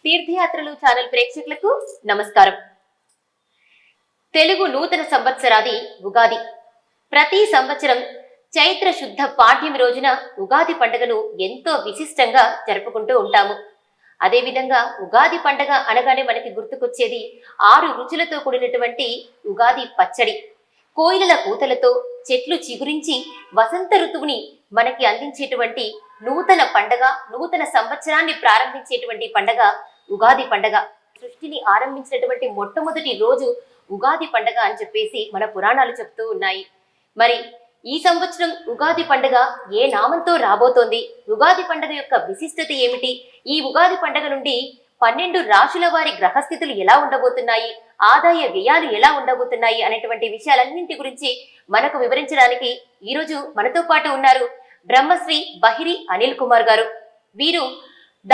తీర్థయాత్రలు ఛానల్ ప్రేక్షకులకు నమస్కారం. తెలుగు నూతన సంవత్సరాది ఉగాది. ప్రతి సంవత్సరం చైత్ర శుద్ధ పాడ్యమి రోజున ఉగాది పండుగను ఎంతో విశిష్టంగా జరుపుకుంటూ ఉంటాము. అదేవిధంగా ఉగాది పండుగ అనగానే మనకి గుర్తుకొచ్చేది 6 రుచులతో కూడినటువంటి ఉగాది పచ్చడి. కోయిలల కూతలతో చెట్లు చిగురించి వసంత ఋతువుని మనకి అందించేటువంటి నూతన పండగ, నూతన సంవత్సరాన్ని ప్రారంభించేటువంటి పండగ ఉగాది పండగ. సృష్టిని ఆరంభించినటువంటి మొట్టమొదటి రోజు ఉగాది పండగ అని చెప్పేసి మన పురాణాలు చెప్తూ ఉన్నాయి. మరి ఈ సంవత్సరం ఉగాది పండుగ ఏ నామంతో రాబోతోంది, ఉగాది పండుగ యొక్క విశిష్టత ఏమిటి, ఈ ఉగాది పండుగ నుండి 12 రాశుల వారి గ్రహస్థితులు ఎలా ఉండబోతున్నాయి, ఆదాయ వ్యయాలు ఎలా ఉండబోతున్నాయి అనేటువంటి విషయాలన్నింటి గురించి మనకు వివరించడానికి ఈరోజు మనతో పాటు ఉన్నారు బ్రహ్మశ్రీ బహిరి అనిల్ కుమార్ గారు. వీరు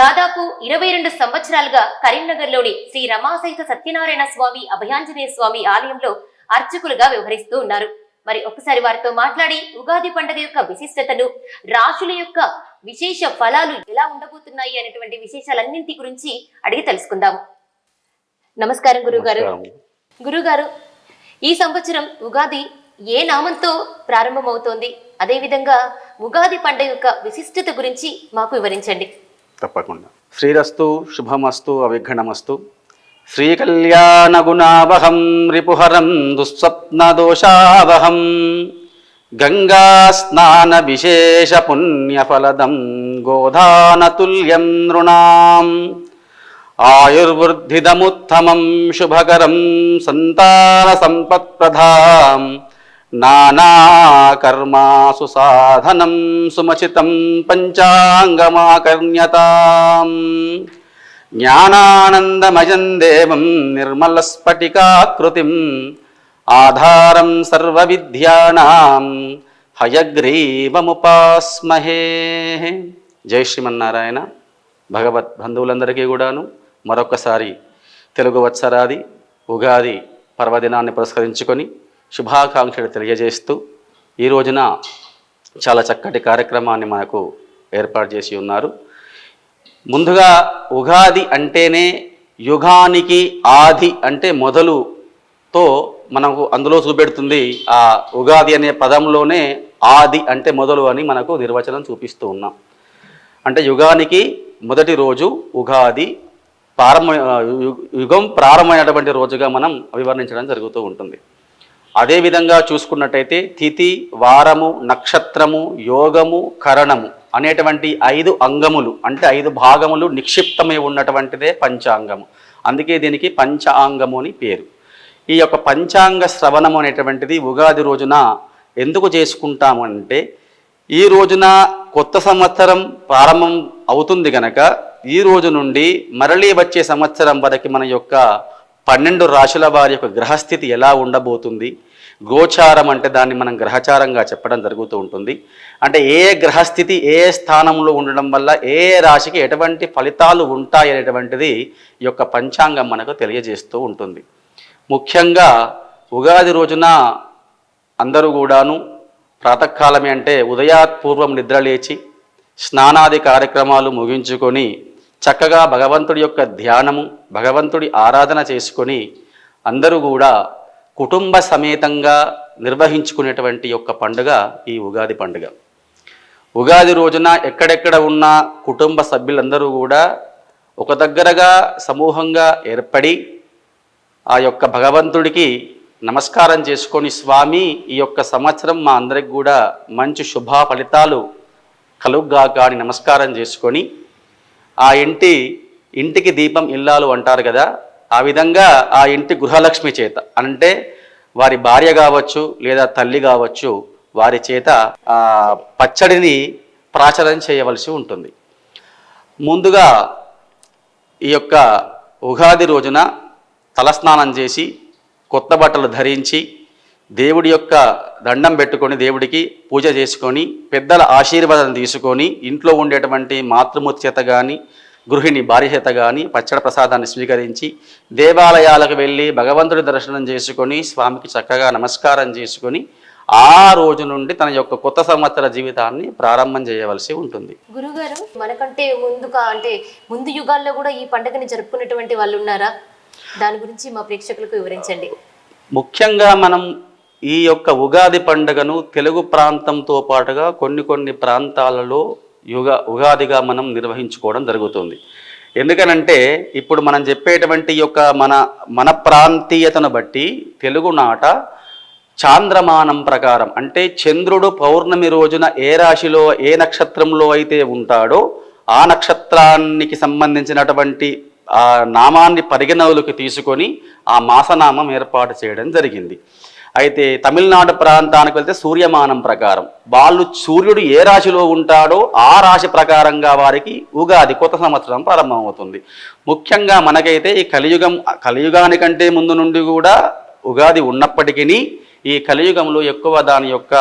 దాదాపు 22 సంవత్సరాలుగా కరీంనగర్లోని శ్రీ రమాసహిత సత్యనారాయణ స్వామి అభయాంజనేయ స్వామి ఆలయంలో అర్చకులుగా వ్యవహరిస్తూ ఉన్నారు. మరి ఒక్కసారి వారితో మాట్లాడి ఉగాది పండుగ యొక్క విశిష్టతను, రాశుల యొక్క విశేష ఫలాలు ఎలా ఉండబోతున్నాయి అనేటువంటి విశేషాలన్నింటి గురించి అడిగి తెలుసుకుందాము. నమస్కారం గురుగారు. గురుగారు, ఈ సంవత్సరం ఉగాది ఏ నామంతో ప్రారంభమవుతోంది, అదేవిధంగా ఉగాది పండుగ యొక్క విశిష్టత గురించి మాకు వివరించండి. తప్పకుండా. శ్రీరస్తు శుభమస్తు అవిఘ్నమస్తు. శ్రీకళ్యాణగుణావహం రిపుహరం దుస్వప్నదోషావహం గంగా స్నాన విశేష పుణ్యఫలదం గోదానతుల్యం నృణాం ఆయుర్వృద్ధిదముత్తమం శుభకరం సంతాన సంపత్ప్రదాం నానాకర్మాసు సాధనం సుమచితం పంచాంగమాకర్ణ్యతాం జ్ఞానానందమయం దేవం నిర్మలస్ఫటికాకృతిం ఆధారం సర్వవిద్యానాం హయగ్రీవముపాస్మహే. జై శ్రీమన్నారాయణ. భగవద్ బంధువులందరికీ కూడాను మరొకసారి తెలుగు వత్సరాది ఉగాది పర్వదినాన్ని పురస్కరించుకొని శుభాకాంక్షలు తెలియజేస్తూ ఈ రోజున చాలా చక్కటి కార్యక్రమాన్ని మనకు ఏర్పాటు చేసి ఉన్నారు. ముందుగా ఉగాది అంటేనే యుగానికి ఆది అంటే మొదలుతో మనకు అందులో చూపెడుతుంది. ఆ ఉగాది అనే పదంలోనే ఆది అంటే మొదలు అని మనకు నిర్వచనం చూపిస్తూ ఉన్నాం. అంటే యుగానికి మొదటి రోజు ఉగాది, యుగం ప్రారంభమైనటువంటి రోజుగా మనం వివరించడం జరుగుతూ ఉంటుంది. అదేవిధంగా చూసుకున్నట్టయితే తిథి, వారము, నక్షత్రము, యోగము, కరణము అనేటువంటి 5 అంగములు అంటే 5 భాగములు నిక్షిప్తమై ఉన్నటువంటిదే పంచాంగము. అందుకే దీనికి పంచాంగము అని పేరు. ఈ యొక్క పంచాంగ శ్రవణము అనేటువంటిది ఉగాది రోజున ఎందుకు చేసుకుంటాము అంటే, ఈ రోజున కొత్త సంవత్సరం ప్రారంభం అవుతుంది కనుక ఈ రోజు నుండి మరలి వచ్చే సంవత్సరం వరకు మన యొక్క 12 రాశుల వారి యొక్క గ్రహస్థితి ఎలా ఉండబోతుంది. గోచారం అంటే దాన్ని మనం గ్రహచారంగా చెప్పడం జరుగుతూ ఉంటుంది. అంటే ఏ గ్రహస్థితి ఏ స్థానంలో ఉండడం వల్ల ఏ రాశికి ఎటువంటి ఫలితాలు ఉంటాయి అనేటువంటిది ఈ యొక్క పంచాంగం మనకు తెలియజేస్తూ ఉంటుంది. ముఖ్యంగా ఉగాది రోజున అందరూ కూడాను ప్రాతకాలమే అంటే ఉదయాత్పూర్వం నిద్రలేచి స్నానాది కార్యక్రమాలు ముగించుకొని చక్కగా భగవంతుడి యొక్క ధ్యానము, భగవంతుడి ఆరాధన చేసుకొని అందరూ కూడా కుటుంబ సమేతంగా నిర్వహించుకునేటువంటి యొక్క పండుగ ఈ ఉగాది పండుగ. ఉగాది రోజున ఎక్కడెక్కడ ఉన్న కుటుంబ సభ్యులందరూ కూడా ఒక దగ్గరగా సమూహంగా ఏర్పడి ఆ యొక్క భగవంతుడికి నమస్కారం చేసుకొని, స్వామి ఈ యొక్క సంవత్సరం మా అందరికి కూడా మంచి శుభ ఫలితాలు కలుగ్గాక అని నమస్కారం చేసుకొని, ఆ ఇంటికి దీపం ఇల్లాలు అంటారు కదా, ఆ విధంగా ఆ ఇంటి గృహలక్ష్మి చేత అంటే వారి భార్య కావచ్చు లేదా తల్లి కావచ్చు వారి చేత ఆ పచ్చడిని ప్రాచరణ చేయవలసి ఉంటుంది. ముందుగా ఈ యొక్క ఉగాది రోజున తలస్నానం చేసి కొత్త బట్టలు ధరించి దేవుడి యొక్క దండం పెట్టుకొని దేవుడికి పూజ చేసుకొని పెద్దల ఆశీర్వాదం తీసుకొని ఇంట్లో ఉండేటువంటి మాతృమూర్తి చేత కానీ గృహిణి భార్య చేత కానీ పచ్చడి ప్రసాదాన్ని స్వీకరించి దేవాలయాలకు వెళ్ళి భగవంతుడి దర్శనం చేసుకొని స్వామికి చక్కగా నమస్కారం చేసుకొని ఆ రోజు నుండి తన యొక్క కొత్త సంవత్సర జీవితాన్ని ప్రారంభం చేయవలసి ఉంటుంది. గురుగారు, మనకంటే ముందు యుగాల్లో కూడా ఈ పండుగని జరుపుకునేటువంటి వాళ్ళు ఉన్నారా? దాని గురించి మా ప్రేక్షకులకు వివరించండి. ముఖ్యంగా మనం ఈ యొక్క ఉగాది పండుగను తెలుగు ప్రాంతంతో పాటుగా కొన్ని ప్రాంతాలలో ఉగాదిగా మనం నిర్వహించుకోవడం జరుగుతుంది. ఎందుకనంటే ఇప్పుడు మనం చెప్పేటువంటి యొక్క మన ప్రాంతీయతను బట్టి తెలుగునాట చాంద్రమానం ప్రకారం, అంటే చంద్రుడు పౌర్ణమి రోజున ఏ రాశిలో ఏ నక్షత్రంలో అయితే ఉంటాడో ఆ నక్షత్రానికి సంబంధించినటువంటి ఆ నామాన్ని పరిగణలోకి తీసుకొని ఆ మాసనామం ఏర్పాటు చేయడం జరిగింది. అయితే తమిళనాడు ప్రాంతానికి వెళ్తే సూర్యమానం ప్రకారం వాళ్ళు సూర్యుడు ఏ రాశిలో ఉంటాడో ఆ రాశి ప్రకారంగా వారికి ఉగాది కొత్త సంవత్సరం ప్రారంభమవుతుంది. ముఖ్యంగా మనకైతే ఈ కలియుగానికంటే ముందు నుండి కూడా ఉగాది ఉన్నప్పటికీ ఈ కలియుగంలో ఎక్కువ దాని యొక్క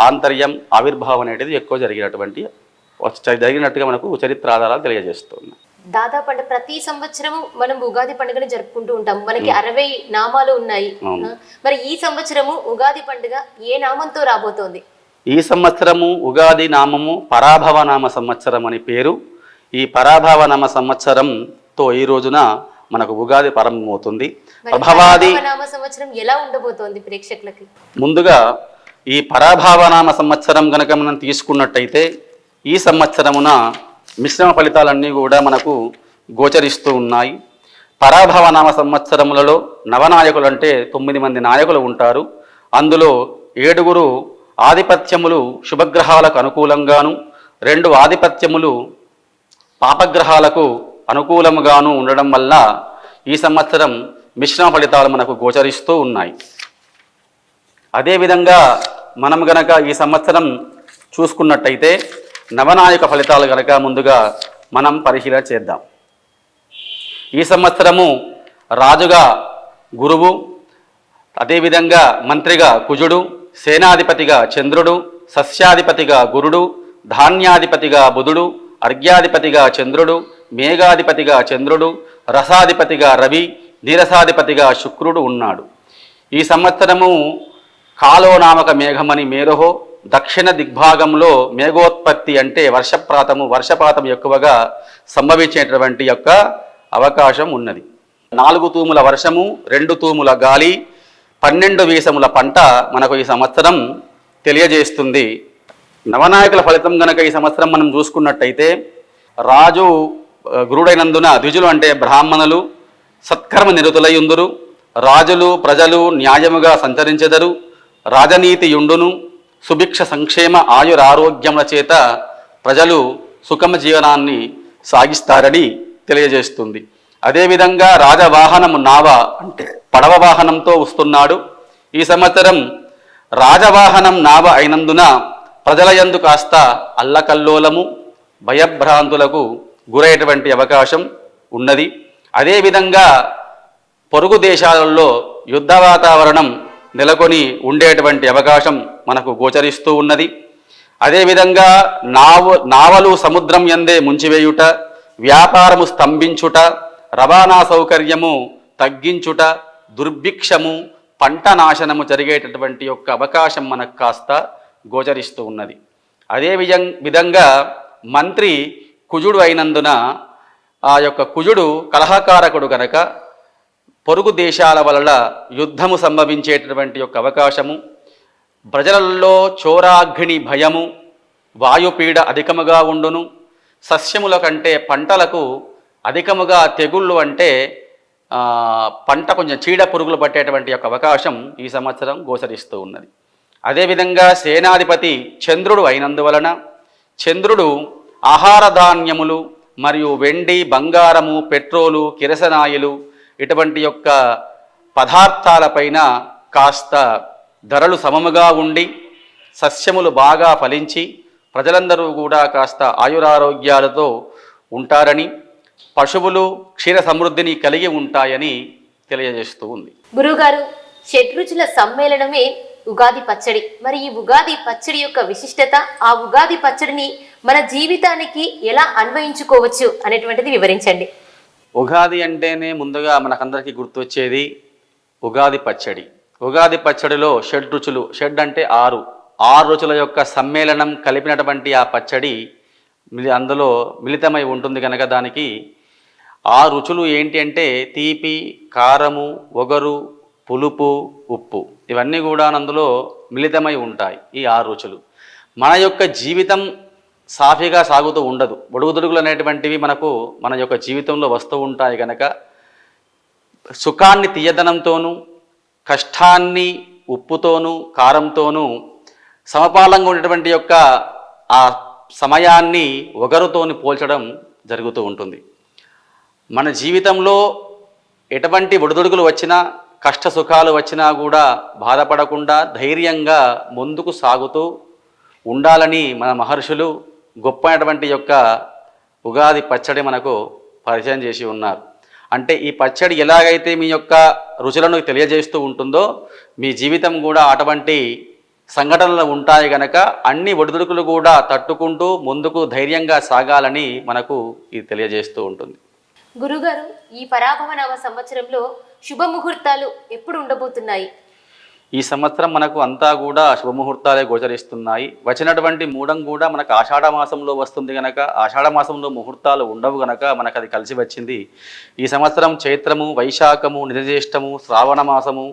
ఆంతర్యం ఆవిర్భావం అనేది ఎక్కువ జరిగినట్టుగా మనకు చరిత్ర ఆధారాలు తెలియజేస్తుంది. దాదాపు అంటే ప్రతి సంవత్సరము మనం ఉగాది పండుగని జరుపుకుంటూ ఉంటాం. మనకి 60 నామాలు ఉన్నాయి. మరి ఈ సంవత్సరము ఉగాది పండుగ ఏ నామంతో రాబోతోంది? ఈ సంవత్సరము ఉగాది నామము పరాభవ నామ సంవత్సరం అని పేరు. ఈ పరాభవ నామ సంవత్సరంతో ఈ రోజున మనకు ఉగాది ప్రారంభమవుతుంది. ప్రభవాది నామ సంవత్సరం ఎలా ఉండబోతోంది ప్రేక్షకులకి? ముందుగా ఈ పరాభవ నామ సంవత్సరం గనక మనం తీసుకున్నట్టయితే ఈ సంవత్సరమున మిశ్రమ ఫలితాలన్నీ కూడా మనకు గోచరిస్తూ ఉన్నాయి. పరాభవ నామ సంవత్సరములలో నవనాయకులు అంటే 9 మంది నాయకులు ఉంటారు. అందులో 7 ఆధిపత్యములు శుభగ్రహాలకు అనుకూలంగాను, 2 ఆధిపత్యములు పాపగ్రహాలకు అనుకూలముగాను ఉండడం వల్ల ఈ సంవత్సరం మిశ్రమ ఫలితాలు మనకు గోచరిస్తూ ఉన్నాయి. అదేవిధంగా మనం గనక ఈ సంవత్సరం చూసుకున్నట్టయితే నవనాయక ఫలితాలు గనక ముందుగా మనం పరిశీలన చేద్దాం. ఈ సంవత్సరము రాజుగా గురువు, అదేవిధంగా మంత్రిగా కుజుడు, సేనాధిపతిగా చంద్రుడు, సస్యాధిపతిగా గురుడు, ధాన్యాధిపతిగా బుధుడు, అర్ఘ్యాధిపతిగా చంద్రుడు, మేఘాధిపతిగా చంద్రుడు, రసాధిపతిగా రవి, నీరసాధిపతిగా శుక్రుడు ఉన్నాడు. ఈ సంవత్సరము కాలోనామక మేఘమని మేరోహో దక్షిణ దిగ్భాగంలో మేఘోత్పత్తి అంటే వర్షపాతం ఎక్కువగా సంభవించేటటువంటి యొక్క అవకాశం ఉన్నది. 4 తూముల వర్షము, 2 తూముల గాలి, 12 వీసముల పంట మనకు ఈ సంవత్సరం తెలియజేస్తుంది. నవనాయకుల ఫలితం గనక ఈ సంవత్సరం మనం చూసుకున్నట్టయితే రాజు గురుడైనందున ద్విజులు అంటే బ్రాహ్మణులు సత్కర్మ నిరతులయుందురు, రాజులు ప్రజలు న్యాయముగా సంచరించెదరు, రాజనీతి యుండును, సుభిక్ష సంక్షేమ ఆయురారోగ్యముల చేత ప్రజలు సుఖమ జీవనాన్ని సాగిస్తారని తెలియజేస్తుంది. అదేవిధంగా రాజవాహనము నావ అంటే పడవ వాహనంతో వస్తున్నాడు. ఈ సంవత్సరం రాజవాహనం నావ అయినందున ప్రజల యందు కాస్త అల్లకల్లోలము భయభ్రాంతులకు గురయ్యేటువంటి అవకాశం ఉన్నది. అదేవిధంగా పొరుగు దేశాలలో యుద్ధ వాతావరణం నెలకొని ఉండేటువంటి అవకాశం మనకు గోచరిస్తూ ఉన్నది. అదేవిధంగా నావలు సముద్రం యందే ముంచివేయుట, వ్యాపారము స్తంభించుట, రవాణా సౌకర్యము తగ్గించుట, దుర్భిక్షము, పంట నాశనము జరిగేటటువంటి యొక్క అవకాశం మనకు కాస్త గోచరిస్తూ ఉన్నది. అదే విధంగా మంత్రి కుజుడు అయినందున ఆ యొక్క కుజుడు కలహకారకుడు గనక పొరుగు దేశాల వలన యుద్ధము సంభవించేటటువంటి యొక్క అవకాశము, ప్రజలలో చోరాగ్ని భయము, వాయుపీడ అధికముగా ఉండును, సస్యముల కంటే పంటలకు అధికముగా తెగుళ్ళు అంటే పంట కొంచెం చీడ పురుగులు పట్టేటువంటి యొక్క అవకాశం ఈ సంవత్సరం గోచరిస్తూ ఉన్నది. అదేవిధంగా సేనాధిపతి చంద్రుడు అయినందువలన చంద్రుడు ఆహార ధాన్యములు మరియు వెండి బంగారము పెట్రోలు కిరసనాయిలు ఇటువంటి యొక్క పదార్థాలపైన కాస్త ధరలు సమముగా ఉండి సస్యములు బాగా ఫలించి ప్రజలందరూ కూడా కాస్త ఆయురారోగ్యాలతో ఉంటారని, పశువులు క్షీర సమృద్ధిని కలిగి ఉంటాయని తెలియజేస్తూ ఉంది. గురువుగారు, షడ్రుచుల సమ్మేళనమే ఉగాది పచ్చడి. మరి ఈ ఉగాది పచ్చడి యొక్క విశిష్టత, ఆ ఉగాది పచ్చడిని మన జీవితానికి ఎలా అన్వయించుకోవచ్చు అనేటువంటిది వివరించండి. ఉగాది అంటేనే ముందుగా మనకందరికీ గుర్తొచ్చేది ఉగాది పచ్చడి. ఉగాది పచ్చడిలో షడ్ రుచులు, షడ్ అంటే ఆరు రుచుల యొక్క సమ్మేళనం కలిపినటువంటి ఆ పచ్చడి అందులో మిళితమై ఉంటుంది కనుక దానికి ఆ రుచులు ఏంటి అంటే తీపి, కారము, ఒగరు, పులుపు, ఉప్పు ఇవన్నీ కూడా అందులో మిళితమై ఉంటాయి. ఈ 6 రుచులు మన యొక్క జీవితం సాఫీగా సాగుతూ ఉండదు. ఒడుగుదొడుగులు అనేటువంటివి మన యొక్క జీవితంలో వస్తూ ఉంటాయి కనుక సుఖాన్ని తీయదనంతోనూ, కష్టాన్ని ఉప్పుతోనూ, కారంతోనూ సమపాలంగా ఉండేటువంటి యొక్క ఆ సమయాన్ని ఒగరుతోని పోల్చడం జరుగుతూ ఉంటుంది. మన జీవితంలో ఎటువంటి ఒడిదుడుకులు వచ్చినా, కష్ట సుఖాలు వచ్చినా కూడా బాధపడకుండా ధైర్యంగా ముందుకు సాగుతూ ఉండాలని మన మహర్షులు గొప్పైనటువంటి యొక్క ఉగాది పచ్చడి మనకు పరిచయం చేసి ఉన్నారు. అంటే ఈ పచ్చడి ఎలాగైతే మీ యొక్క రుచులను తెలియజేస్తూ ఉంటుందో మీ జీవితం కూడా అటువంటి సంఘటనలు ఉంటాయి కనుక అన్ని ఒడిదుడుకులు కూడా తట్టుకుంటూ ముందుకు ధైర్యంగా సాగాలని మనకు ఇది తెలియజేస్తూ ఉంటుంది. గురుగారు, ఈ పరాభవనామ సంవత్సరంలో శుభముహూర్తాలు ఎప్పుడు ఉండబోతున్నాయి? ఈ సంవత్సరం మనకు అంతా కూడా శుభముహూర్తాలే గోచరిస్తున్నాయి. వచ్చినటువంటి మూడం కూడా మనకు ఆషాఢ మాసంలో వస్తుంది కనుక ఆషాఢ మాసంలో ముహూర్తాలు ఉండవు కనుక మనకు అది కలిసి వచ్చింది. ఈ సంవత్సరం చైత్రము, వైశాఖము, నిర్జ్యేష్టము, శ్రావణ మాసము,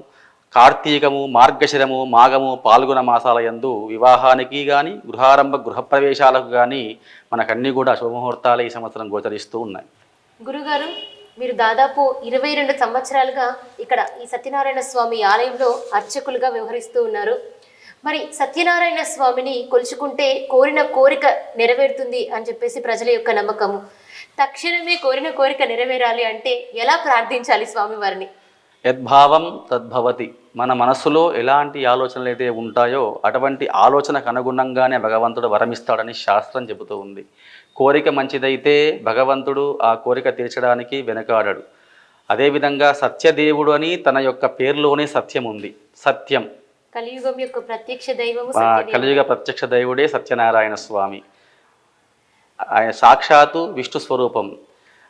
కార్తీకము, మార్గశిరము, మాఘము, పాల్గొన మాసాల యందు వివాహానికి కానీ గృహప్రవేశాలకు కానీ మనకన్నీ కూడా శుభముహూర్తాలే ఈ సంవత్సరం గోచరిస్తూ ఉన్నాయి. గురుగారు, మీరు దాదాపు 22 సంవత్సరాలుగా ఇక్కడ ఈ సత్యనారాయణ స్వామి ఆలయంలో అర్చకులుగా వ్యవహరిస్తూ ఉన్నారు. మరి సత్యనారాయణ స్వామిని కొలుచుకుంటే కోరిన కోరిక నెరవేరుతుంది అని చెప్పేసి ప్రజల యొక్క నమ్మకము. తక్షణమే కోరిన కోరిక నెరవేరాలి అంటే ఎలా ప్రార్థించాలి స్వామివారిని? యద్భావం తద్భవతి. మన మనస్సులో ఎలాంటి ఆలోచనలు అయితే ఉంటాయో అటువంటి ఆలోచనకు అనుగుణంగానే భగవంతుడు వరమిస్తాడని శాస్త్రం చెబుతూ ఉంది. కోరిక మంచిదైతే భగవంతుడు ఆ కోరిక తీర్చడానికి వెనకాడడు. అదేవిధంగా సత్యదేవుడు అని తన యొక్క పేరులోనే సత్యం ఉంది. సత్యం కలియుగం యొక్క ప్రత్యక్ష దైవము, కలియుగ ప్రత్యక్ష దైవుడే సత్యనారాయణ స్వామి. ఆయన సాక్షాత్తు విష్ణు స్వరూపం.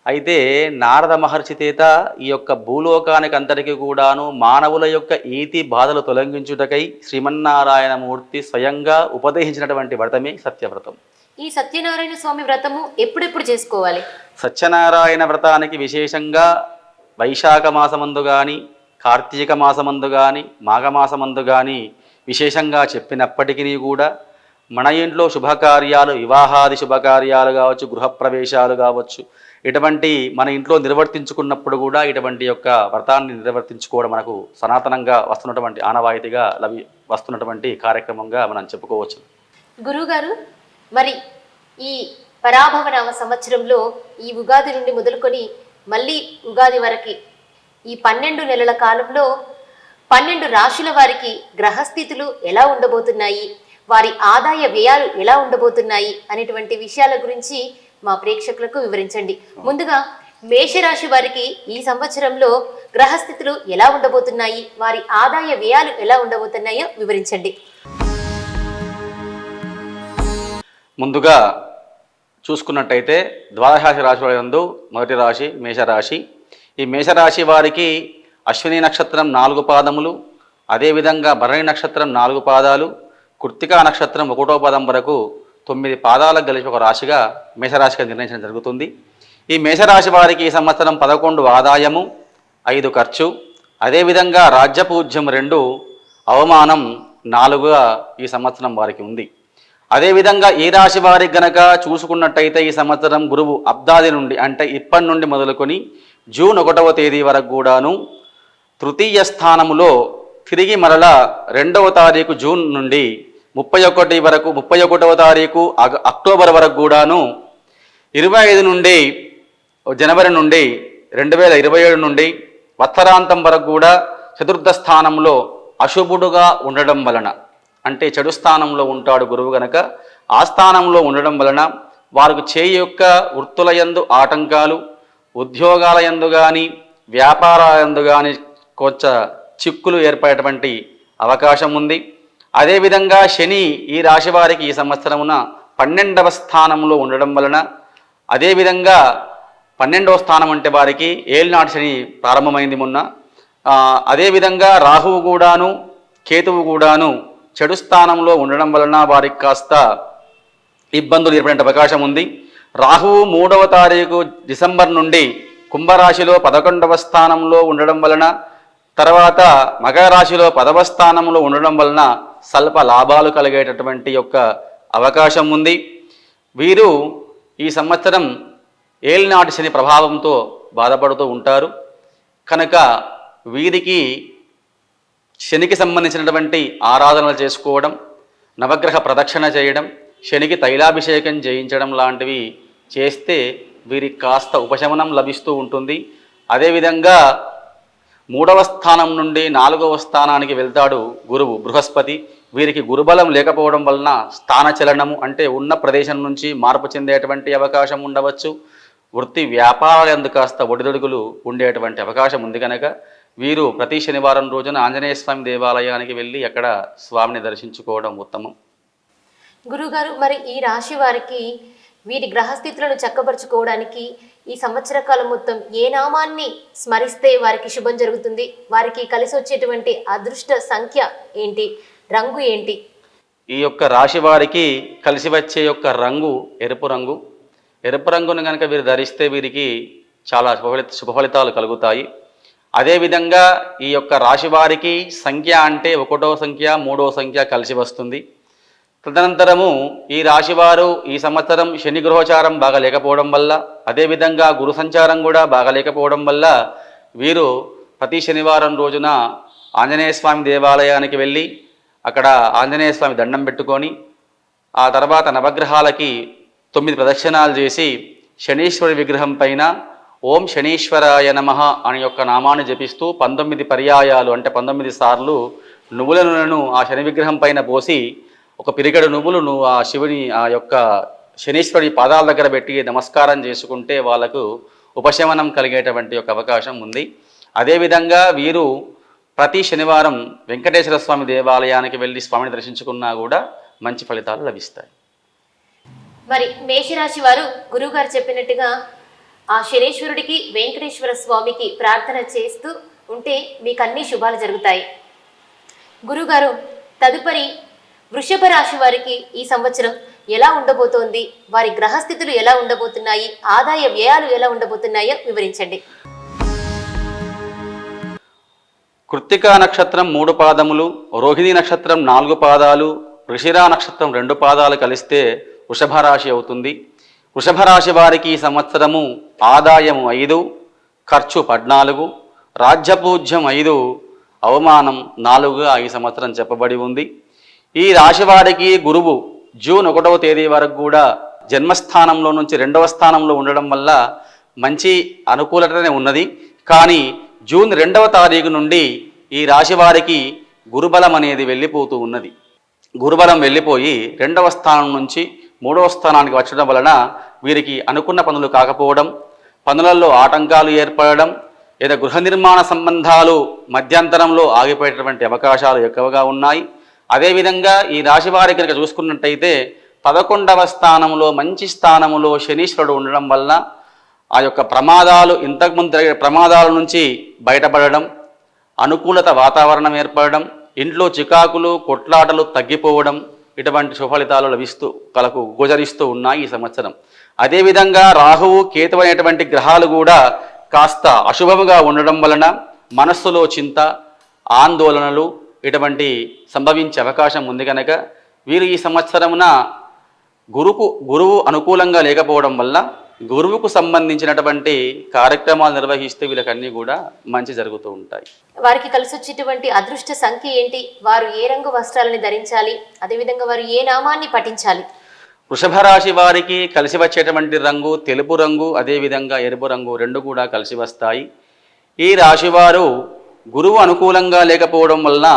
అయితే నారద మహర్షి చేత ఈ యొక్క భూలోకానికి అంతటికి కూడాను మానవుల యొక్క ఈతి బాధలు తొలగించుటకై శ్రీమన్నారాయణమూర్తి స్వయంగా ఉపదేశించినటువంటి వ్రతమే సత్యవ్రతం. ఈ సత్యనారాయణ స్వామి వ్రతము ఎప్పుడెప్పుడు చేసుకోవాలి? సత్యనారాయణ వ్రతానికి విశేషంగా వైశాఖ మాసమందు కానీ, కార్తీక మాసమందు కానీ, మాఘమాసమందు కానీ విశేషంగా చెప్పినప్పటికీ కూడా మన ఇంట్లో శుభకార్యాలు, వివాహాది శుభకార్యాలు కావచ్చు, గృహప్రవేశాలు కావచ్చు, ఇటువంటి మన ఇంట్లో నిర్వర్తించుకున్నప్పుడు కూడా ఇటువంటి యొక్క వ్రతాన్ని నిర్వర్తించుకోవడం మనకు సనాతనంగా వస్తున్నటువంటి ఆనవాయితీగా వస్తున్నటువంటి కార్యక్రమంగా మనం చెప్పుకోవచ్చు. గురువుగారు, మరి ఈ పరాభవనామ సంవత్సరంలో ఈ ఉగాది నుండి మొదలుకొని మళ్ళీ ఉగాది వరకు ఈ 12 నెలల కాలంలో 12 రాశుల వారికి గ్రహస్థితులు ఎలా ఉండబోతున్నాయి, వారి ఆదాయ వ్యయాలు ఎలా ఉండబోతున్నాయి అనేటువంటి విషయాల గురించి మా ప్రేక్షకులకు వివరించండి. ముందుగా మేషరాశి వారికి ఈ సంవత్సరంలో గ్రహస్థితులు ఎలా ఉండబోతున్నాయి, వారి ఆదాయ వ్యయాలు ఎలా ఉండబోతున్నాయో వివరించండి. ముందుగా చూసుకున్నట్టయితే ద్వాదశ రాశుల యందు మొదటి రాశి మేషరాశి. ఈ మేషరాశి వారికి అశ్విని నక్షత్రం 4 పాదములు, అదేవిధంగా భరణి నక్షత్రం 4 పాదాలు, కృత్తికా నక్షత్రం 1వ పాదం వరకు 9 పాదాలకు కలిసి ఒక రాశిగా మేషరాశిగా నిర్ణయించడం జరుగుతుంది. ఈ మేషరాశి వారికి ఈ సంవత్సరం 11 ఆదాయము, 5 ఖర్చు, అదేవిధంగా రాజ్యపూజ్యం 2, అవమానం 4గా ఈ సంవత్సరం వారికి ఉంది. అదేవిధంగా ఈ రాశి వారికి గనక చూసుకున్నట్టయితే ఈ సంవత్సరం గురువు అబ్దాది నుండి అంటే ఇప్పటి నుండి మొదలుకొని జూన్ 1వ తేదీ వరకు కూడాను తృతీయ స్థానములో తిరిగి మరలా 2వ తారీఖు జూన్ నుండి 31వ తారీఖు అక్టోబర్ వరకు కూడాను 25 నుండి జనవరి నుండి 2027 నుండి వత్సరాంతం వరకు కూడా చతుర్థ స్థానంలో అశుభుడుగా ఉండడం వలన అంటే చెడు స్థానంలో ఉంటాడు గురువు గనక ఆ స్థానంలో ఉండడం వలన వారికి చేయి యొక్క వృత్తుల యందు ఆటంకాలు, ఉద్యోగాల యందు కానీ వ్యాపారాల యందు కానీ కొంచెం చిక్కులు ఏర్పడేటువంటి అవకాశం ఉంది. అదేవిధంగా శని ఈ రాశి వారికి ఈ సంవత్సరమున 12వ స్థానంలో ఉండడం వలన అదేవిధంగా 12వ స్థానం అంటే వారికి ఏలినాటి శని ప్రారంభమైంది మొన్న. అదేవిధంగా రాహువు కూడాను కేతువు కూడాను చెడు స్థానంలో ఉండడం వలన వారికి కాస్త ఇబ్బందులు ఏర్పడే అవకాశం ఉంది. రాహువు 3వ తారీఖు డిసెంబర్ నుండి కుంభరాశిలో 11వ స్థానంలో ఉండడం వలన, తర్వాత మకర రాశిలో 10వ స్థానంలో ఉండడం వలన స్వల్ప లాభాలు కలిగేటటువంటి యొక్క అవకాశం ఉంది. వీరు ఈ సంవత్సరం ఏలినాటి శని ప్రభావంతో బాధపడుతూ ఉంటారు కనుక వీరికి శనికి సంబంధించినటువంటి ఆరాధనలు చేసుకోవడం, నవగ్రహ ప్రదక్షిణ చేయడం, శనికి తైలాభిషేకం చేయించడం లాంటివి చేస్తే వీరికి కాస్త ఉపశమనం లభిస్తూ ఉంటుంది. అదేవిధంగా 3వ స్థానం నుండి 4వ స్థానానికి వెళ్తాడు గురువు బృహస్పతి. వీరికి గురుబలం లేకపోవడం వలన స్థానచలనము అంటే ఉన్న ప్రదేశం నుంచి మార్పు చెందేటువంటి అవకాశం ఉండవచ్చు. వృత్తి వ్యాపారాలు ఎందుకు కాస్త ఒడిదొడుగులు ఉండేటువంటి అవకాశం ఉంది కనుక వీరు ప్రతి శనివారం రోజున ఆంజనేయ స్వామి దేవాలయానికి వెళ్ళి అక్కడ స్వామిని దర్శించుకోవడం ఉత్తమం. గురుగారు, మరి ఈ రాశి వారికి వీరి గ్రహస్థితులను చక్కబరుచుకోవడానికి ఈ సంవత్సర కాలం మొత్తం ఏ నామాన్ని స్మరిస్తే వారికి శుభం జరుగుతుంది? వారికి కలిసి వచ్చేటువంటి అదృష్ట సంఖ్య ఏంటి, రంగు ఏంటి? ఈ యొక్క రాశి వారికి కలిసి వచ్చే యొక్క రంగు ఎరుపు రంగు. ఎరుపు రంగును కనుక వీరు ధరిస్తే వీరికి చాలా శుభ ఫలితాలు కలుగుతాయి. అదేవిధంగా ఈ యొక్క రాశి వారికి సంఖ్య అంటే 1వ సంఖ్య 3వ సంఖ్య కలిసి వస్తుంది. తదనంతరము ఈ రాశివారు ఈ సంవత్సరం శని గృహచారం బాగా లేకపోవడం వల్ల, అదేవిధంగా గురు సంచారం కూడా బాగా లేకపోవడం వల్ల వీరు ప్రతి శనివారం రోజున ఆంజనేయ స్వామి దేవాలయానికి వెళ్ళి అక్కడ ఆంజనేయ స్వామి దండం పెట్టుకొని ఆ తర్వాత నవగ్రహాలకి 9 ప్రదక్షిణాలు చేసి శనీశ్వరి విగ్రహం పైన ఓం శనీశ్వరాయ నమః అనే యొక్క నామాన్ని జపిస్తూ 19 పర్యాయాలు అంటే 19 సార్లు నువ్వుల నూనెను ఆ శని విగ్రహం పైన పోసి ఒక పిరిగడు నువ్వులు ఆ శివుని ఆ యొక్క శనీశ్వరుడి పాదాల దగ్గర పెట్టి నమస్కారం చేసుకుంటే వాళ్ళకు ఉపశమనం కలిగేటువంటి ఒక అవకాశం ఉంది. అదేవిధంగా వీరు ప్రతి శనివారం వెంకటేశ్వర స్వామి దేవాలయానికి వెళ్ళి స్వామిని దర్శించుకున్నా కూడా మంచి ఫలితాలు లభిస్తాయి. మరి మేషరాశి వారు గురువుగారు చెప్పినట్టుగా ఆ శనీశ్వరుడికి వెంకటేశ్వర స్వామికి ప్రార్థన చేస్తూ ఉంటే మీకు అన్ని శుభాలు జరుగుతాయి. గురుగారు, తదుపరి వృషభ రాశి వారికి ఈ సంవత్సరం ఎలా ఉండబోతోంది? వారి గ్రహస్థితులు ఎలా ఉండబోతున్నాయి? ఆదాయ వ్యయాలు ఎలా ఉండబోతున్నాయో వివరించండి. కృత్తికా నక్షత్రం 3 పాదములు, రోహిణి నక్షత్రం 4 పాదాలు, వృషిరా నక్షత్రం 2 పాదాలు కలిస్తే వృషభ రాశి అవుతుంది. వృషభ రాశి వారికి ఈ సంవత్సరము ఆదాయము 5, ఖర్చు 14, రాజ్యపూజ్యం 5, అవమానం 4గా ఈ సంవత్సరం చెప్పబడి ఉంది. ఈ రాశి వారికి గురువు జూన్ 1వ తేదీ వరకు కూడా జన్మస్థానంలో నుంచి 2వ స్థానంలో ఉండడం వల్ల మంచి అనుకూలతనే ఉన్నది. కానీ జూన్ 2వ తారీఖు నుండి ఈ రాశి వారికి గురుబలం అనేది వెళ్ళిపోతూ ఉన్నది. గురుబలం వెళ్ళిపోయి 2వ స్థానం నుంచి 3వ స్థానానికి వచ్చడం వలన వీరికి అనుకున్న పనులు కాకపోవడం, పనులలో ఆటంకాలు ఏర్పడడం, లేదా గృహ నిర్మాణ సంబంధాలు మధ్యంతరంలో ఆగిపోయేటటువంటి అవకాశాలు ఎక్కువగా ఉన్నాయి. అదేవిధంగా ఈ రాశి వారి కనుక చూసుకున్నట్టయితే 11వ స్థానంలో మంచి స్థానంలో శనీశ్వరుడు ఉండడం వల్ల ఆ యొక్క ప్రమాదాలు, ఇంతకుముందు జరిగే ప్రమాదాల నుంచి బయటపడడం, అనుకూలత వాతావరణం ఏర్పడడం, ఇంట్లో చికాకులు కొట్లాటలు తగ్గిపోవడం, ఇటువంటి సుఫలితాలు లభిస్తూ గోచరిస్తూ ఉన్నాయి ఈ సంవత్సరం. అదేవిధంగా రాహువు కేతు అనేటువంటి గ్రహాలు కూడా కాస్త అశుభముగా ఉండడం వలన మనస్సులో చింత, ఆందోళనలు ఇటువంటి సంభవించే అవకాశం ఉంది కనుక వీరు ఈ సంవత్సరమున గురువు అనుకూలంగా లేకపోవడం వల్ల గురువుకు సంబంధించినటువంటి కార్యక్రమాలు నిర్వహిస్తే వీళ్ళకన్నీ కూడా మంచి జరుగుతూ ఉంటాయి. వారికి కలిసి వచ్చేటువంటి అదృష్ట సంఖ్య ఏంటి? వారు ఏ రంగు వస్త్రాలని ధరించాలి? అదేవిధంగా వారు ఏ నామాన్ని పఠించాలి? వృషభ రాశి వారికి కలిసి వచ్చేటువంటి రంగు తెలుపు రంగు, అదేవిధంగా ఎరుపు రంగు 2 కూడా కలిసి వస్తాయి. ఈ రాశివారు గురువు అనుకూలంగా లేకపోవడం వలన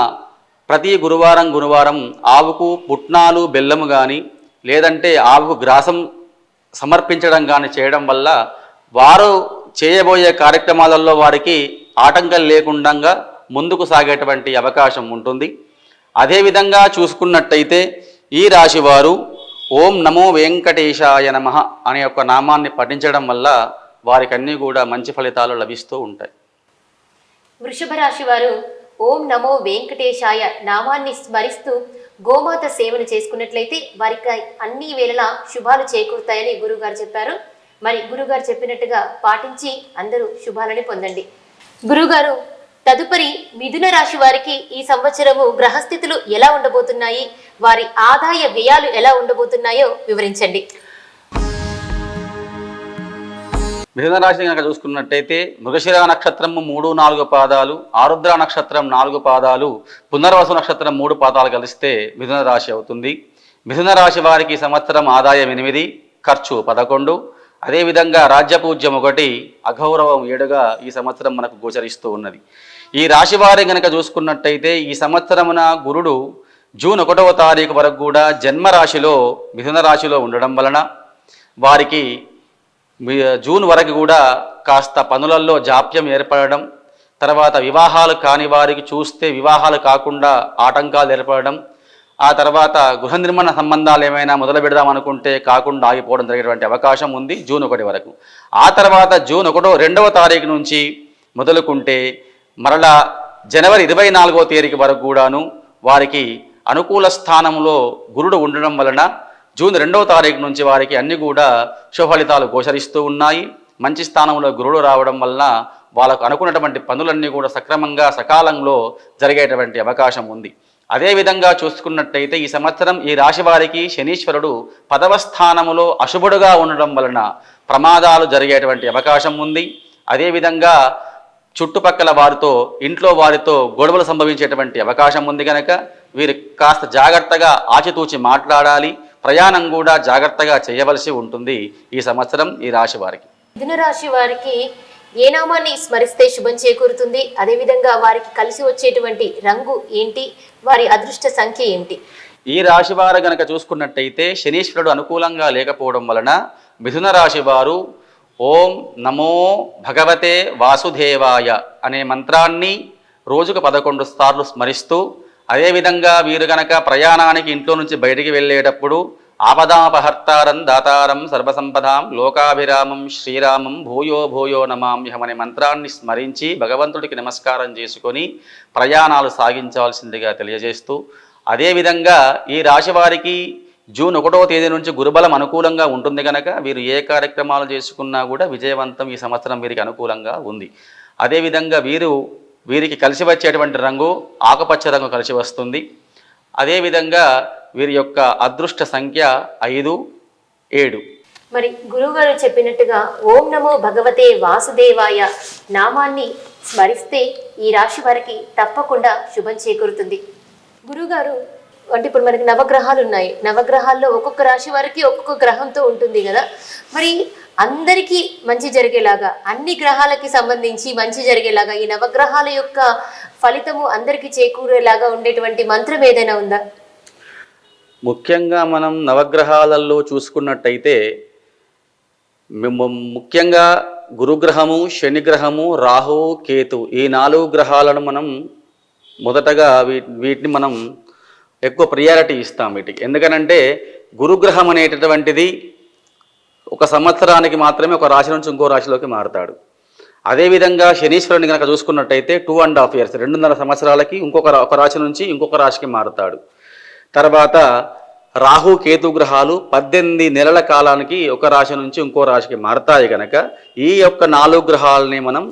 ప్రతి గురువారం ఆవుకు పుట్నాలు బెల్లము కానీ లేదంటే ఆవుకు గ్రాసం సమర్పించడం కానీ చేయడం వల్ల వారు చేయబోయే కార్యక్రమాలలో వారికి ఆటంకం లేకుండా ముందుకు సాగేటువంటి అవకాశం ఉంటుంది. అదేవిధంగా చూసుకున్నట్టయితే ఈ రాశివారు ఓం నమో వెంకటేశాయ నమః అనే యొక్క నామాన్ని పఠించడం వల్ల వారికి అన్నీ కూడా మంచి ఫలితాలు లభిస్తూ ఉంటాయి. వృషభ రాశి వారు ఓం నమో వెంకటేశాయ నామాన్ని స్మరిస్తూ గోమాత సేవను చేసుకున్నట్లయితే వారికి అన్ని వేళలా శుభాలు చేకూరుతాయని గురుగారు చెప్పారు. మరి గురుగారు చెప్పినట్టుగా పాటించి అందరూ శుభాలని పొందండి. గురుగారు, తదుపరి మిథున రాశి వారికి ఈ సంవత్సరము గ్రహస్థితులు ఎలా ఉండబోతున్నాయి, వారి ఆదాయ వ్యయాలు ఎలా ఉండబోతున్నాయో వివరించండి. మిథున రాశి కనుక చూసుకున్నట్టయితే మృగశిర నక్షత్రము 3-4 పాదాలు, ఆరుద్ర నక్షత్రం 4 పాదాలు, పునర్వసు నక్షత్రం 3 పాదాలు కలిస్తే మిథున రాశి అవుతుంది. మిథున రాశి వారికి ఈ సంవత్సరం ఆదాయం 8, ఖర్చు 11, అదేవిధంగా రాజ్యపూజ్యం 1, అగౌరవం 7గా ఈ సంవత్సరం మనకు గోచరిస్తూ ఉన్నది. ఈ రాశి వారి కనుక చూసుకున్నట్టయితే ఈ సంవత్సరమున గురుడు జూన్ 1వ తారీఖు వరకు కూడా జన్మరాశిలో మిథున రాశిలో ఉండడం వలన వారికి జూన్ వరకు కూడా కాస్త పనులలో జాప్యం ఏర్పడడం, తర్వాత వివాహాలు కాని వారికి చూస్తే వివాహాలు కాకుండా ఆటంకాలు ఏర్పడడం, ఆ తర్వాత గృహ నిర్మాణ సంబంధాలు ఏమైనా మొదలు పెడదాం అనుకుంటే కాకుండా ఆగిపోవడం జరిగేటువంటి అవకాశం ఉంది జూన్ 1 వరకు. ఆ తర్వాత జూన్ 2వ తారీఖు నుంచి మొదలుకుంటే మరలా జనవరి 24వ తేదీ వరకు కూడాను వారికి అనుకూల స్థానంలో గురుడు ఉండడం వలన జూన్ 2వ తారీఖు నుంచి వారికి అన్ని కూడా శుభఫలితాలు గోచరిస్తూ ఉన్నాయి. మంచి స్థానంలో గురుడు రావడం వలన వాళ్ళకు అనుకున్నటువంటి పనులన్నీ కూడా సక్రమంగా సకాలంలో జరిగేటువంటి అవకాశం ఉంది. అదేవిధంగా చూసుకున్నట్టయితే ఈ సంవత్సరం ఈ రాశి వారికి శనీశ్వరుడు 10వ స్థానములో అశుభుడుగా ఉండడం వలన ప్రమాదాలు జరిగేటువంటి అవకాశం ఉంది. అదేవిధంగా చుట్టుపక్కల వారితో ఇంట్లో వారితో గొడవలు సంభవించేటువంటి అవకాశం ఉంది కనుక వీరు కాస్త జాగ్రత్తగా ఆచితూచి మాట్లాడాలి. ప్రయాణం కూడా జాగ్రత్తగా చేయవలసి ఉంటుంది ఈ సంవత్సరం ఈ రాశి వారికి. మిథున రాశి వారికి ఏ నామాన్ని స్మరిస్తే శుభం చేకూరుతుంది, అదేవిధంగా వారికి కలిసి వచ్చేటువంటి రంగు ఏంటి, వారి అదృష్ట సంఖ్య ఏంటి? ఈ రాశి వారు గనక చూసుకున్నట్టయితే శనీశ్వరుడు అనుకూలంగా లేకపోవడం వలన మిథున రాశి వారు ఓం నమో భగవతే వాసుదేవాయ అనే మంత్రాన్ని రోజుకు 11 సార్లు స్మరిస్తూ, అదేవిధంగా వీరు గనక ప్రయాణానికి ఇంట్లో నుంచి బయటికి వెళ్ళేటప్పుడు ఆపదాపహర్తారం దాతారం సర్వసంపదాం లోకాభిరామం శ్రీరామం భూయో భూయో నమామ్యహం అనే మంత్రాన్ని స్మరించి భగవంతుడికి నమస్కారం చేసుకొని ప్రయాణాలు సాగించాల్సిందిగా తెలియజేస్తూ, అదేవిధంగా ఈ రాశి వారికి జూన్ 1వ తేదీ నుంచి గురుబలం అనుకూలంగా ఉంటుంది కనుక వీరు ఏ కార్యక్రమాలు చేసుకున్నా కూడా విజయవంతం ఈ సంవత్సరం వీరికి అనుకూలంగా ఉంది. అదేవిధంగా వీరికి కలిసి వచ్చేటువంటి రంగు ఆకుపచ్చ రంగు కలిసి వస్తుంది. అదేవిధంగా వీరి యొక్క అదృష్ట సంఖ్య 5, 7. మరి గురువుగారు చెప్పినట్టుగా ఓం నమో భగవతే వాసుదేవాయ నామాన్ని స్మరిస్తే ఈ రాశి వారికి తప్పకుండా శుభం చేకూరుతుంది. గురువుగారు, అంటే ఇప్పుడు మనకి నవగ్రహాలు ఉన్నాయి, నవగ్రహాల్లో ఒక్కొక్క రాశి వారికి ఒక్కొక్క గ్రహంతో ఉంటుంది కదా, మరి అందరికీ మంచి జరిగేలాగా అన్ని గ్రహాలకి సంబంధించి మంచి జరిగేలాగా ఈ నవగ్రహాల యొక్క ఫలితము అందరికీ చేకూరేలాగా ఉండేటువంటి మంత్రం ఏదైనా ఉందా? ముఖ్యంగా మనం నవగ్రహాలలో చూసుకున్నట్టయితే ముఖ్యంగా గురుగ్రహము, శనిగ్రహము, రాహు, కేతు ఈ 4 గ్రహాలను మనం మొదటగా వీటిని మనం ఎక్కువ ప్రియారిటీ ఇస్తాం వీటికి. ఎందుకనంటే గురుగ్రహం అనేటటువంటిది ఒక సంవత్సరానికి మాత్రమే ఒక రాశి నుంచి ఇంకో రాశిలోకి మారుతాడు. అదేవిధంగా శనీశ్వరుని కనుక చూసుకున్నట్టయితే 2.5 years 2.5 సంవత్సరాలకి ఒక రాశి నుంచి ఇంకొక రాశికి మారుతాడు. తర్వాత రాహు, కేతు గ్రహాలు 18 నెలల కాలానికి ఒక రాశి నుంచి ఇంకో రాశికి మారుతాయి కనుక ఈ యొక్క 4 గ్రహాలని మనం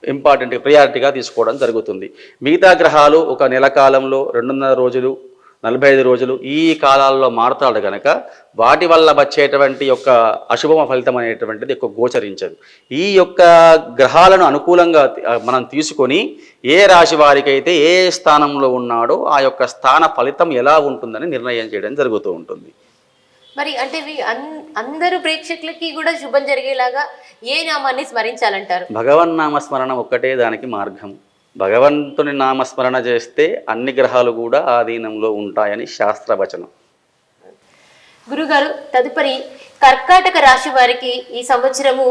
ఇంపార్టెంట్ ప్రియారిటీగా తీసుకోవడం జరుగుతుంది. మిగతా గ్రహాలు ఒక నెల కాలంలో 2.5 రోజులు 45 రోజులు ఈ కాలాల్లో మారుతాడు కనుక వాటి వల్ల వచ్చేటువంటి యొక్క అశుభమ ఫలితం అనేటువంటిది ఎక్కువ గోచరించదు. ఈ యొక్క గ్రహాలను అనుకూలంగా మనం తీసుకొని ఏ రాశి వారికైతే ఏ స్థానంలో ఉన్నాడో ఆ యొక్క స్థాన ఫలితం ఎలా ఉంటుందని నిర్ణయం చేయడం జరుగుతూ ఉంటుంది. మరి అంటే అందరూ ప్రేక్షకులకి కూడా శుభం జరిగేలాగా ఏ నామాన్ని స్మరించాలంటారు? భగవన్నామస్మరణ ఒక్కటే దానికి మార్గం. భగవంతుని నామస్మరణ చేస్తే అన్ని గ్రహాలు కూడా ఆధీనంలో ఉంటాయని శాస్త్రవచనం. గురుగారు, తదుపరి కర్కాటక రాశి వారికి ఈ సంవత్సరము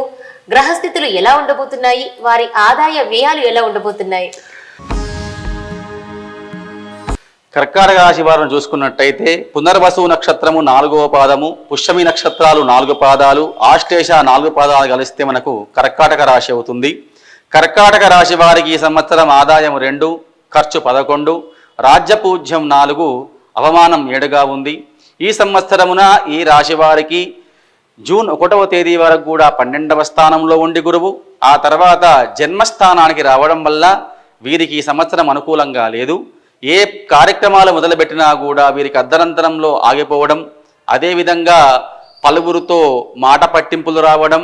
గ్రహస్థితులు ఎలా ఉండబోతున్నాయి, వారి ఆదాయ వ్యయాలు ఎలా ఉండబోతున్నాయి? కర్కాటక రాశి వారిని చూసుకున్నట్టయితే పునర్వసు నక్షత్రము 4వ పాదము, పుష్యమి నక్షత్రాలు 4 పాదాలు, ఆశ్లేష 4 పాదాలు కలిస్తే మనకు కర్కాటక రాశి అవుతుంది. కర్కాటక రాశి వారికి ఈ సంవత్సరం ఆదాయం 2, ఖర్చు 11, రాజ్యపూజ్యం 4, అవమానం 7గా ఉంది. ఈ సంవత్సరమున ఈ రాశి వారికి జూన్ 1వ తేదీ వరకు కూడా 12వ స్థానంలో ఉండి గురువు ఆ తర్వాత జన్మస్థానానికి రావడం వల్ల వీరికి ఈ సంవత్సరం అనుకూలంగా లేదు. ఏ కార్యక్రమాలు మొదలుపెట్టినా కూడా వీరికి అర్ధనంతరంలో ఆగిపోవడం, అదేవిధంగా పలువురితో మాట పట్టింపులు రావడం,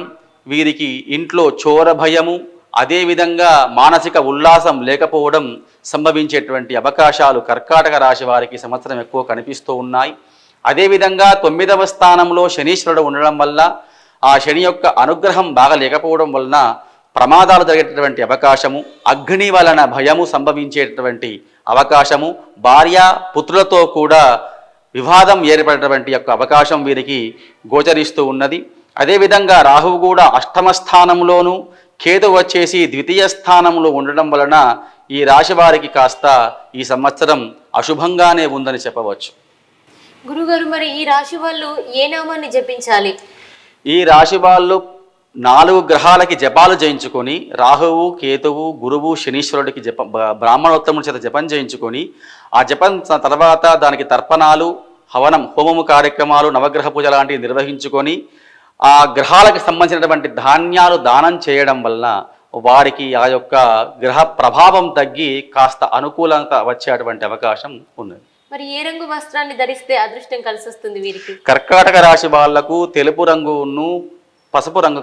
వీరికి ఇంట్లో చోర భయము, అదేవిధంగా మానసిక ఉల్లాసం లేకపోవడం సంభవించేటువంటి అవకాశాలు కర్కాటక రాశి వారికి ఈ సంవత్సరం ఎక్కువ కనిపిస్తూ ఉన్నాయి. అదేవిధంగా 9వ స్థానంలో శనీశ్వరుడు ఉండడం వల్ల ఆ శని యొక్క అనుగ్రహం బాగా లేకపోవడం వలన ప్రమాదాలు జరిగేటటువంటి అవకాశము, అగ్ని వలన భయము సంభవించేటటువంటి అవకాశము, భార్య పుత్రులతో కూడా వివాదం ఏర్పడేటువంటి యొక్క అవకాశం వీరికి గోచరిస్తూ ఉన్నది. అదేవిధంగా రాహువు కూడా 8వ స్థానంలోను, కేతు వచ్చేసి 2వ స్థానంలో ఉండడం వలన ఈ రాశి వారికి కాస్త ఈ సంవత్సరం అశుభంగానే ఉందని చెప్పవచ్చు. గురుగారు, మరి ఈ రాశి వాళ్ళు ఏ నామాన్ని జపించాలి? ఈ రాశి వాళ్ళు 4 గ్రహాలకి జపాలు చేయించుకొని, రాహువు, కేతువు, గురువు, శనీశ్వరుడికి బ్రాహ్మణోత్తముడి చేత జపం చేయించుకొని, ఆ జపం తర్వాత దానికి తర్పణాలు, హవనం, హోమము కార్యక్రమాలు, నవగ్రహ పూజ లాంటివి నిర్వహించుకొని ఆ గ్రహాలకు సంబంధించినటువంటి ధాన్యాలు దానం చేయడం వల్ల వారికి ఆ యొక్క గ్రహ ప్రభావం తగ్గి కాస్త అనుకూలత వచ్చేటువంటి అవకాశం ఉన్నది. మరి ఏ రంగు వస్త్రాన్ని ధరిస్తే అదృష్టం కలిసి వస్తుంది వీరికి? కర్కాటక రాశి వాళ్లకు తెలుపు రంగును, పసుపు రంగు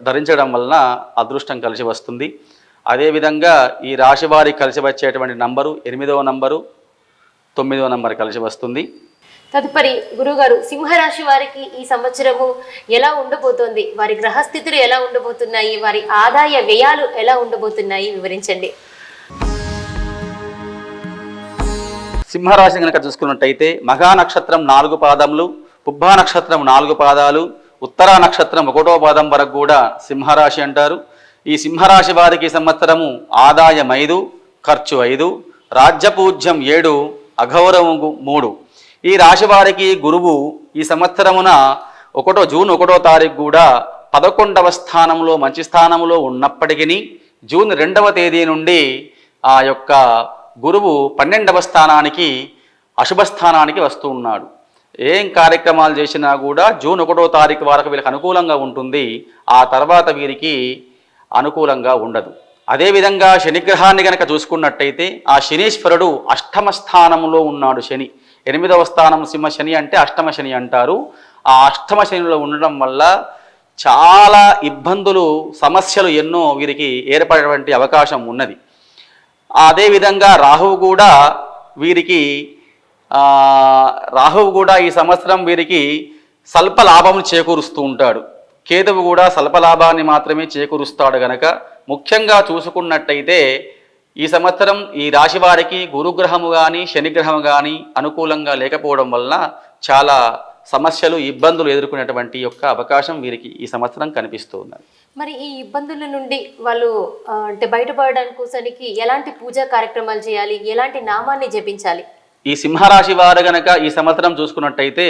ధరించడం వలన అదృష్టం కలిసి వస్తుంది. అదేవిధంగా ఈ రాశి వారికి కలిసి వచ్చేటువంటి నంబరు 8వ నంబరు, 9వ నంబరు కలిసి వస్తుంది. తదుపరి గురుగారు, సింహరాశి వారికి ఈ సంవత్సరము ఎలా ఉండబోతోంది? వారి గ్రహస్థితులు ఎలా ఉండబోతున్నాయి? వారి ఆదాయ వ్యయాలు ఎలా ఉండబోతున్నాయి? వివరించండి. సింహరాశి కనుక చూసుకున్నట్టయితే మఘా నక్షత్రం 4 పాదములు, పుబ్బా నక్షత్రం 4 పాదాలు, ఉత్తరా నక్షత్రం 1వ పాదం వరకు కూడా సింహరాశి అంటారు. ఈ సింహరాశి వారికి సంవత్సరము ఆదాయం 5, ఖర్చు 5, రాజ్యపూజ్యం 7, అఘౌరవం 3. ఈ రాశి వారికి గురువు ఈ సంవత్సరమున జూన్ 1వ తారీఖు కూడా 11వ స్థానంలో మంచి స్థానంలో ఉన్నప్పటికీ జూన్ 2వ తేదీ నుండి ఆ యొక్క గురువు 12వ స్థానానికి, అశుభ స్థానానికి వస్తూ ఉన్నాడు. ఏం కార్యక్రమాలు చేసినా కూడా జూన్ 1వ తారీఖు వరకు వీళ్ళకి అనుకూలంగా ఉంటుంది. ఆ తర్వాత వీరికి అనుకూలంగా ఉండదు. అదేవిధంగా శనిగ్రహాన్ని కనుక చూసుకున్నట్టయితే ఆ శనీశ్వరుడు 8వ స్థానంలో ఉన్నాడు. శని 8వ స్థానం, సింహ శని అంటే 8వ శని అంటారు. ఆ 8వ శనిలో ఉండడం వల్ల చాలా ఇబ్బందులు, సమస్యలు ఎన్నో వీరికి ఏర్పడేటువంటి అవకాశం ఉన్నది. అదేవిధంగా రాహువు కూడా ఈ సంవత్సరం వీరికి స్వల్ప లాభం చేకూరుస్తూ ఉంటాడు. కేతువు కూడా స్వల్ప లాభాన్ని మాత్రమే చేకూరుస్తాడు. గనక ముఖ్యంగా చూసుకున్నట్టయితే ఈ సంవత్సరం ఈ రాశి వారికి గురుగ్రహము కానీ శనిగ్రహము కానీ అనుకూలంగా లేకపోవడం వలన చాలా సమస్యలు, ఇబ్బందులు ఎదుర్కొనేటువంటి యొక్క అవకాశం వీరికి ఈ సంవత్సరం కనిపిస్తూ ఉన్నది. మరి ఈ ఇబ్బందుల నుండి వాళ్ళు అంటే బయటపడడానికి కోసానికి ఎలాంటి పూజా కార్యక్రమాలు చేయాలి? ఎలాంటి నామాన్ని జపించాలి? ఈ సింహరాశి వారు గనక ఈ సంవత్సరం చూసుకున్నట్టయితే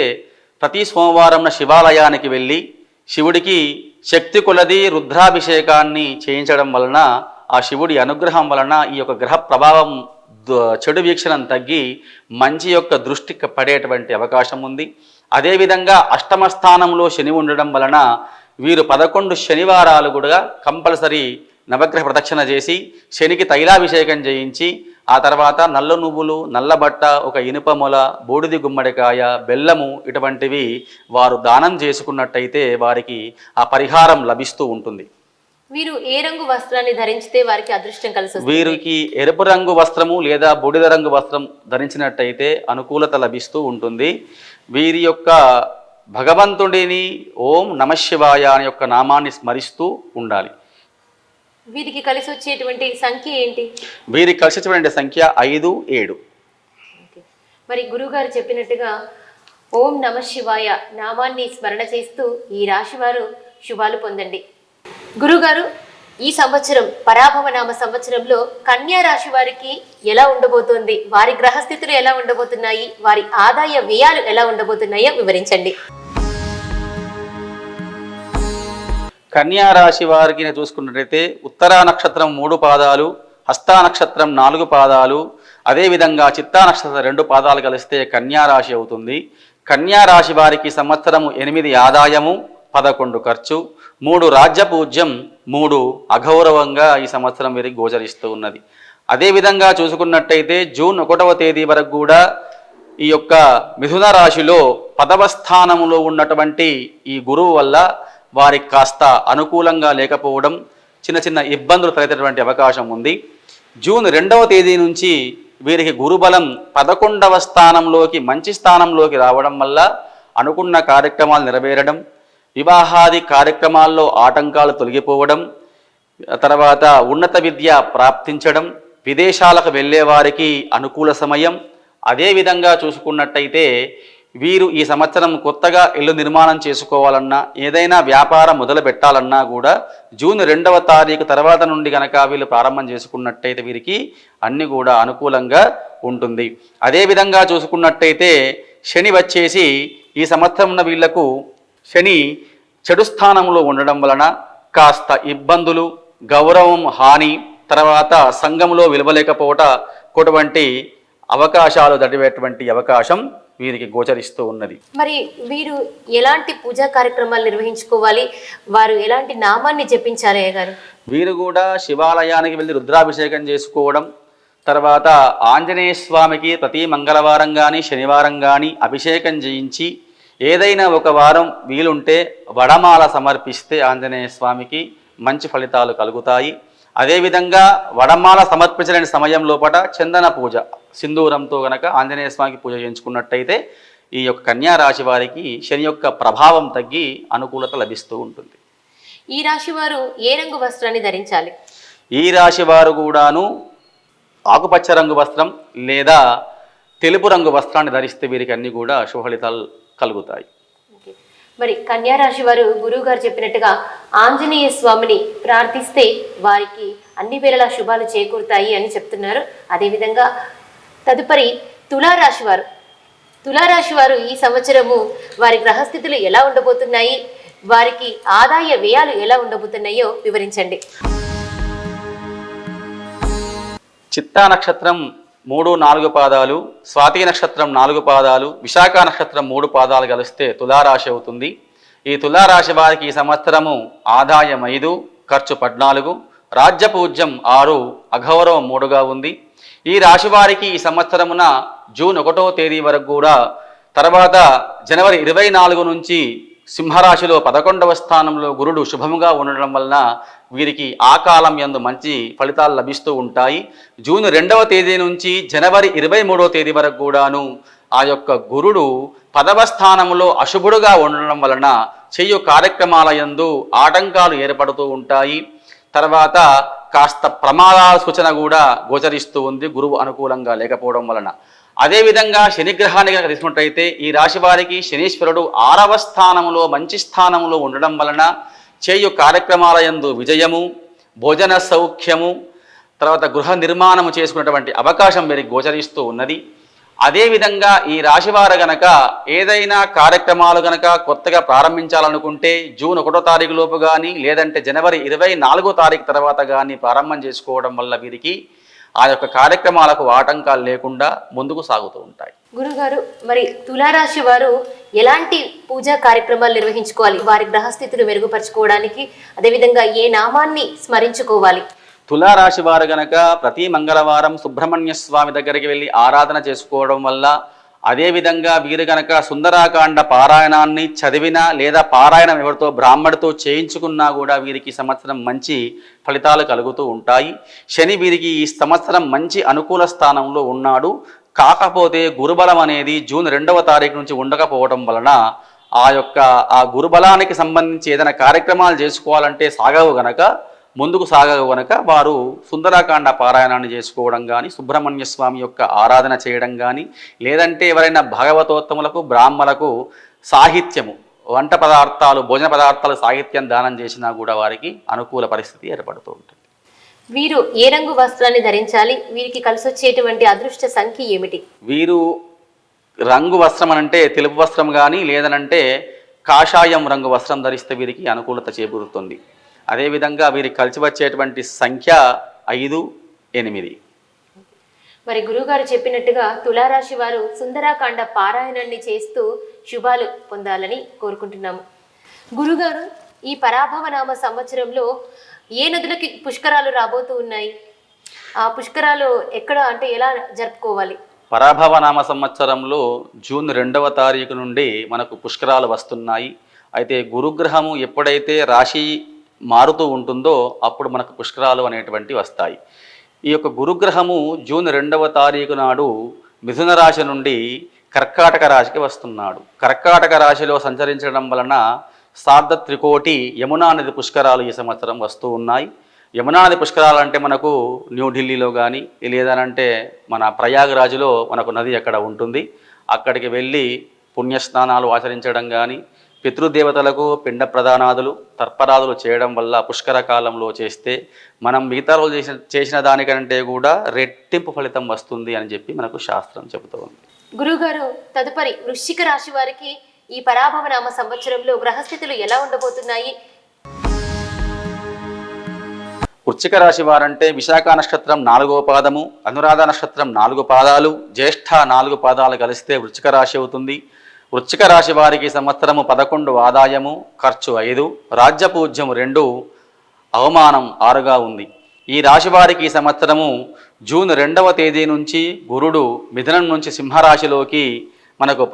ప్రతి సోమవారం శివాలయానికి వెళ్ళి శివుడికి శక్తి కొలది రుద్రాభిషేకాన్ని చేయించడం వలన ఆ శివుడి అనుగ్రహం వలన ఈ యొక్క గ్రహ ప్రభావం, చెడు వీక్షణం తగ్గి మంచి యొక్క దృష్టికి పడేటువంటి అవకాశం ఉంది. అదేవిధంగా 8వ స్థానంలో శని ఉండడం వలన వీరు 11 శనివారాలు కూడా కంపల్సరీ నవగ్రహ ప్రదక్షిణ చేసి శనికి తైలాభిషేకం చేయించి ఆ తర్వాత నల్ల నువ్వులు, నల్ల బట్ట, ఒక ఇనుప మొల, బూడిది గుమ్మడికాయ, బెల్లము ఇటువంటివి వారు దానం చేసుకున్నట్టయితే వారికి ఆ పరిహారం లభిస్తూ ఉంటుంది. వీరు ఏ రంగు వస్త్రాన్ని ధరించితే వారికి అదృష్టం కలిసి వస్తుంది? వీరికి ఎరుపు రంగు వస్త్రము లేదా బూడిద రంగు వస్త్రం ధరించినట్టయితే అనుకూలత లభిస్తూ ఉంటుంది. వీరి యొక్క భగవంతుడిని ఓం నమశివాయ అనే యొక్క నామాన్ని స్మరిస్తూ ఉండాలి. వీరికి కలిసి వచ్చేటువంటి సంఖ్య ఏంటి? వీరికి కలిసి వచ్చేటువంటి సంఖ్య 5, 7. మరి గురువుగారు చెప్పినట్టుగా ఓం నమశివాయ నామాన్ని స్మరణ చేస్తూ ఈ రాశి వారు శుభాలు పొందండి. గురుగారు, ఈ సంవత్సరం పరాభవ నామ సంవత్సరంలో కన్యా రాశి వారికి ఎలా ఉండబోతోంది? వారి గ్రహస్థితులు ఎలా ఉండబోతున్నాయి? వారి ఆదాయ వ్యయాలు ఎలా ఉండబోతున్నాయో వివరించండి. కన్యా రాశి వారికి నేను చూసుకున్నట్లయితే ఉత్తరా నక్షత్రం 3 పాదాలు, హస్తా నక్షత్రం 4 పాదాలు, అదేవిధంగా చిత్తా నక్షత్రం 2 పాదాలు కలిస్తే కన్యా రాశి అవుతుంది. కన్యా రాశి వారికి సంవత్సరము 8 ఆదాయము, 11 ఖర్చు, 3 రాజ్యపూజ్యం, 3 అగౌరవంగా ఈ సంవత్సరం వీరికి గోచరిస్తూ ఉన్నది. అదేవిధంగా చూసుకున్నట్టయితే జూన్ 1వ తేదీ వరకు కూడా ఈ యొక్క మిథున రాశిలో 10వ స్థానంలో ఉన్నటువంటి ఈ గురువు వల్ల వారికి కాస్త అనుకూలంగా లేకపోవడం, చిన్న చిన్న ఇబ్బందులు తలెత్తేటువంటి అవకాశం ఉంది. జూన్ 2వ తేదీ నుంచి వీరికి గురుబలం 11వ స్థానంలోకి మంచి స్థానంలోకి రావడం వల్ల అనుకున్న కార్యక్రమాలు నెరవేరడం, వివాహాది కార్యక్రమాల్లో ఆటంకాలు తొలగిపోవడం, తర్వాత ఉన్నత విద్య ప్రాప్తించడం, విదేశాలకు వెళ్ళే వారికి అనుకూల సమయం. అదేవిధంగా చూసుకున్నట్టయితే వీరు ఈ సంవత్సరం కొత్తగా ఇల్లు నిర్మాణం చేసుకోవాలన్నా, ఏదైనా వ్యాపారం మొదలు పెట్టాలన్నా కూడా జూన్ 2వ తారీఖు తర్వాత నుండి కనుక వీళ్ళు ప్రారంభం చేసుకున్నట్టయితే వీరికి అన్ని కూడా అనుకూలంగా ఉంటుంది. అదేవిధంగా చూసుకున్నట్టయితే శని వచ్చేసి ఈ సంవత్సరం వీళ్లకు శని చెడు స్థానంలో ఉండడం వలన కాస్త ఇబ్బందులు, గౌరవం హాని, తర్వాత సంఘంలో విలువలేకపోవటువంటి అవకాశాలు దడివేటువంటి అవకాశం వీరికి గోచరిస్తూ ఉన్నది. మరి వీరు ఎలాంటి పూజా కార్యక్రమాలు నిర్వహించుకోవాలి, వారు ఎలాంటి నామాన్ని జపించాలి గారు? వీరు కూడా శివాలయానికి వెళ్ళి రుద్రాభిషేకం చేసుకోవడం, తర్వాత ఆంజనేయ స్వామికి ప్రతి మంగళవారం కానీ శనివారం కానీ అభిషేకం చేయించి, ఏదైనా ఒక వారం వీలుంటే వడమాల సమర్పిస్తే ఆంజనేయ స్వామికి మంచి ఫలితాలు కలుగుతాయి. అదేవిధంగా వడమాల సమర్పించలేని సమయం లోపల చందన పూజ, సింధూరంతో గనక ఆంజనేయ స్వామికి పూజ చేయించుకున్నట్టయితే ఈ యొక్క కన్యా రాశి వారికి శని యొక్క ప్రభావం తగ్గి అనుకూలత లభిస్తూ ఉంటుంది. ఈ రాశి వారు ఏ రంగు వస్త్రాన్ని ధరించాలి? ఈ రాశి వారు కూడాను ఆకుపచ్చ రంగు వస్త్రం లేదా తెలుపు రంగు వస్త్రాన్ని ధరిస్తే వీరికి అన్ని కూడా శుభ ఫలితాలు కలుగుతాయి. మరి కన్యా రాశి వారు గురువు గారు చెప్పినట్టుగా ఆంజనేయ స్వామిని ప్రార్థిస్తే వారికి అన్ని వేళలా శుభాలు చేకూరుతాయి అని చెప్తున్నారు. అదేవిధంగా తదుపరి తులారాశి వారు. తులారాశి వారు ఈ సంవత్సరము వారి గ్రహస్థితులు ఎలా ఉండబోతున్నాయి, వారికి ఆదాయ వ్యయాలు ఎలా ఉండబోతున్నాయో వివరించండి. చిత్తా నక్షత్రం 3, 4 పాదాలు, స్వాతి నక్షత్రం 4 పాదాలు, విశాఖ నక్షత్రం 3 పాదాలు కలిస్తే తులారాశి అవుతుంది. ఈ తులారాశి వారికి ఈ సంవత్సరము ఆదాయం 5, ఖర్చు 14, రాజ్యపూజ్యం 6, అగౌరవం 3గా ఉంది. ఈ రాశి వారికి ఈ సంవత్సరమున జూన్ 1వ తేదీ వరకు కూడా, తర్వాత జనవరి 24 నుంచి సింహరాశిలో 11వ స్థానంలో గురుడు శుభముగా ఉండడం వలన వీరికి ఆ కాలం యందు మంచి ఫలితాలు లభిస్తూ ఉంటాయి. జూన్ 2వ తేదీ నుంచి జనవరి 23వ తేదీ వరకు కూడాను ఆ యొక్క గురుడు 10వ స్థానంలో అశుభుడుగా ఉండడం వలన చేయు కార్యక్రమాల యందు ఆటంకాలు ఏర్పడుతూ ఉంటాయి. తర్వాత కాస్త ప్రమాదాల సూచన కూడా గోచరిస్తూ ఉంది గురువు అనుకూలంగా లేకపోవడం వలన. అదేవిధంగా శనిగ్రహాన్ని కనుక తీసుకున్నట్టయితే ఈ రాశి వారికి శనీశ్వరుడు 6వ స్థానంలో మంచి స్థానంలో ఉండడం వలన చేయు కార్యక్రమాల యందు విజయము, భోజన సౌఖ్యము, తర్వాత గృహ నిర్మాణము చేసుకున్నటువంటి అవకాశం వీరికి గోచరిస్తూ ఉన్నది. అదేవిధంగా ఈ రాశివారు గనక ఏదైనా కార్యక్రమాలు గనక కొత్తగా ప్రారంభించాలనుకుంటే జూన్ 1వ తారీఖు లోపు కానీ లేదంటే జనవరి 24వ తారీఖు తర్వాత కానీ ప్రారంభం చేసుకోవడం వల్ల వీరికి ఆ యొక్క కార్యక్రమాలకు ఆటంకాలు లేకుండా ముందుకు సాగుతూ ఉంటాయి. గురుగారు, మరి తులారాశి వారు ఎలాంటి పూజా కార్యక్రమాలు నిర్వహించుకోవాలి, వారి గ్రహస్థితిని మెరుగుపరచుకోవడానికి, అదేవిధంగా ఏ నామాన్ని స్మరించుకోవాలి? తులారాశి వారు గనక ప్రతి మంగళవారం సుబ్రహ్మణ్య స్వామి దగ్గరికి వెళ్ళి ఆరాధన చేసుకోవడం వల్ల, అదేవిధంగా వీరు గనక సుందరాకాండ పారాయణాన్ని చదివినా లేదా పారాయణం ఎవరితో బ్రాహ్మడితో చేయించుకున్నా కూడా వీరికి సంవత్సరం మంచి ఫలితాలు కలుగుతూ ఉంటాయి. శని వీరికి ఈ సంవత్సరం మంచి అనుకూల స్థానంలో ఉన్నాడు. కాకపోతే గురుబలం అనేది జూన్ 2వ తారీఖు నుంచి ఉండకపోవడం వలన ఆ గురుబలానికి సంబంధించి ఏదైనా కార్యక్రమాలు చేసుకోవాలంటే ముందుకు సాగవు గనక వారు సుందరాకాండ పారాయణాన్ని చేసుకోవడం కానీ, సుబ్రహ్మణ్య స్వామి యొక్క ఆరాధన చేయడం కానీ, లేదంటే ఎవరైనా భాగవతోత్తములకు బ్రాహ్మలకు సాహిత్యము, వంట పదార్థాలు, భోజన పదార్థాలు, సాహిత్యం దానం చేసినా కూడా వారికి అనుకూల పరిస్థితి ఏర్పడుతూ ఉంటుంది. వీరు ఏ రంగు వస్త్రాన్ని ధరించాలి, వీరికి కలిసి వచ్చేటువంటి అదృష్ట సంఖ్య ఏమిటి? వీరు రంగు వస్త్రం అనంటే తెలుపు వస్త్రం కానీ లేదనంటే కాషాయం రంగు వస్త్రం ధరిస్తే వీరికి అనుకూలత చేకూరుతుంది. అదేవిధంగా వీరికి కలిసి వచ్చేటువంటి సంఖ్య 5, 8. మరి గురువుగారు చెప్పినట్టుగా తులారాశి వారు సుందరాకాండ పారాయణాన్ని చేస్తూ శుభాలు పొందాలని కోరుకుంటున్నాము. గురుగారు, ఈ పరాభవనామ సంవత్సరంలో ఏ నదులకి పుష్కరాలు రాబోతూ ఉన్నాయి? ఆ పుష్కరాలు ఎక్కడ, అంటే ఎలా జరుపుకోవాలి? పరాభవనామ సంవత్సరంలో జూన్ 2వ తారీఖు నుండి మనకు పుష్కరాలు వస్తున్నాయి. అయితే గురుగ్రహము ఎప్పుడైతే రాశి మారుతూ ఉంటుందో అప్పుడు మనకు పుష్కరాలు అనేటువంటివి వస్తాయి. ఈ యొక్క గురుగ్రహము జూన్ 2వ తారీఖు నాడు మిథున రాశి నుండి కర్కాటక రాశికి వస్తున్నాడు. కర్కాటక రాశిలో సంచరించడం వలన సార్ధ త్రికోటి యమునా నది పుష్కరాలు ఈ సంవత్సరం వస్తూ ఉన్నాయి. యమునా నది పుష్కరాలు అంటే మనకు న్యూఢిల్లీలో కానీ లేదనంటే మన ప్రయాగరాజ్లో మనకు నది అక్కడ ఉంటుంది. అక్కడికి వెళ్ళి పుణ్యస్నానాలు ఆచరించడం కానీ, పితృదేవతలకు పిండ ప్రదానాదులు తర్పరాదులు చేయడం వల్ల పుష్కర కాలంలో చేస్తే మనం మిగతా రోజు చేసిన దానికంటే కూడా రెట్టింపు ఫలితం వస్తుంది అని చెప్పి మనకు శాస్త్రం చెబుతూ ఉంది. గురువుగారు, తదుపరి వృశ్చిక రాశి వారికి ఈ పరాభవనామ సంవత్సరంలో గ్రహస్థితులు ఎలా ఉండబోతున్నాయి? వృశ్చిక రాశి వారంటే విశాఖ నక్షత్రం 4వ పాదము, అనురాధ నక్షత్రం 4 పాదాలు, జ్యేష్ఠ 4 పాదాలు కలిస్తే వృశ్చిక రాశి అవుతుంది. వృశ్చిక రాశి వారికి సంవత్సరము 11 ఆదాయము, ఖర్చు 5, రాజ్యపూజ్యము 2, అవమానం 6గా ఉంది. ఈ రాశి వారికి ఈ సంవత్సరము జూన్ 2వ తేదీ నుంచి గురుడు మిథునం నుంచి సింహరాశిలోకి మనకు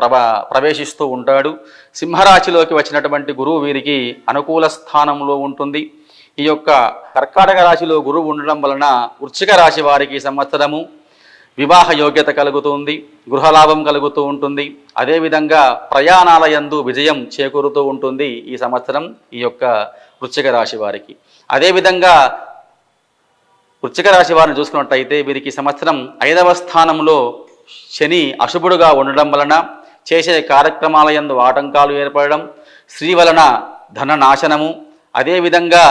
ప్రవేశిస్తూ ఉంటాడు. సింహరాశిలోకి వచ్చినటువంటి గురువు వీరికి అనుకూల స్థానంలో ఉంటుంది. ఈ యొక్క కర్కాటక రాశిలో గురువు ఉండడం వలన వృశ్చిక రాశి వారికి సంవత్సరము వివాహ యోగ్యత కలుగుతుంది, గృహలాభం కలుగుతూ ఉంటుంది. అదేవిధంగా ప్రయాణాల యందు విజయం చేకూరుతూ ఉంటుంది ఈ సంవత్సరం ఈ యొక్క వృశ్చిక రాశి వారికి. అదేవిధంగా వృశ్చిక రాశి వారిని చూసుకున్నట్టయితే వీరికి సంవత్సరం 5వ స్థానంలో శని అశుభుడుగా ఉండడం వలన చేసే కార్యక్రమాల యందు ఆటంకాలు ఏర్పడడం, స్త్రీ వలన ధన నాశనము, అదేవిధంగా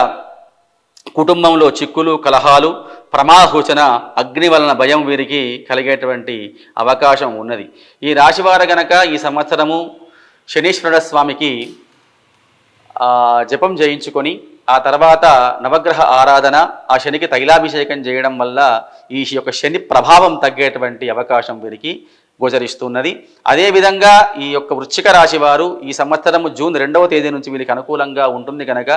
కుటుంబంలో చిక్కులు, కలహాలు, ప్రమాద సూచన, అగ్ని వలన భయం వీరికి కలిగేటువంటి అవకాశం ఉన్నది. ఈ రాశివారు గనక ఈ సంవత్సరము శనీశ్వర స్వామికి జపం చేయించుకొని ఆ తర్వాత నవగ్రహ ఆరాధన, ఆ శనికి తైలాభిషేకం చేయడం వల్ల ఈ యొక్క శని ప్రభావం తగ్గేటువంటి అవకాశం వీరికి గోచరిస్తున్నది. అదేవిధంగా ఈ యొక్క వృశ్చిక రాశి వారు ఈ సంవత్సరము జూన్ 2వ తేదీ నుంచి వీరికి అనుకూలంగా ఉంటుంది కనుక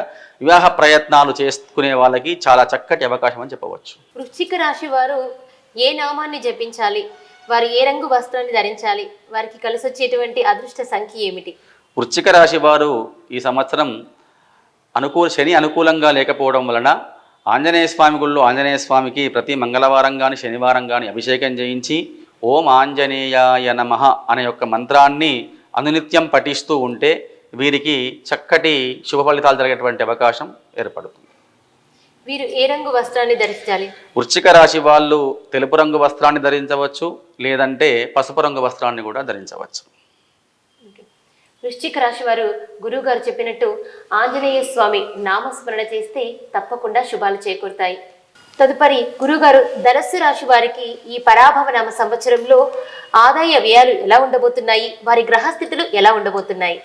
వివాహ ప్రయత్నాలు చేసుకునే వాళ్ళకి చాలా చక్కటి అవకాశం అని చెప్పవచ్చు. వృశ్చిక రాశి వారు ఏ నామాన్ని జపించాలి? వారు ఏ రంగు వస్త్రాన్ని ధరించాలి? వారికి కలిసి వచ్చేటువంటి అదృష్ట సంఖ్య ఏమిటి? వృశ్చిక రాశి వారు ఈ సంవత్సరం శని అనుకూలంగా లేకపోవడం వలన ఆంజనేయ స్వామి గుళ్ళో ఆంజనేయ స్వామికి ప్రతి మంగళవారం కానీ శనివారం కానీ అభిషేకం చేయించి ఓం ఆంజనేయాయ నమః అనే యొక్క మంత్రాన్ని అనునిత్యం పఠిస్తూ ఉంటే వీరికి చక్కటి శుభ ఫలితాలు జరిగేటువంటి అవకాశం ఏర్పడుతుంది. వీరు ఏ రంగు వస్త్రాన్ని ధరించాలి? వృశ్చిక రాశి వాళ్ళు తెలుపు రంగు వస్త్రాన్ని ధరించవచ్చు, లేదంటే పసుపు రంగు వస్త్రాన్ని కూడా ధరించవచ్చు. వృశ్చిక రాశి వారు గురువు గారు చెప్పినట్టు ఆంజనేయ స్వామి నామస్మరణ చేస్తే తప్పకుండా శుభాలు చేకూరుతాయి. తదుపరి గురుగారు, ధనస్సు రాశి వారికి ఈ పరాభవనామ సంవత్సరంలో ఆదాయ వ్యయాలు ఎలా ఉండబోతున్నాయి? వారి గ్రహస్థితులు ఎలా ఉండబోతున్నాయి?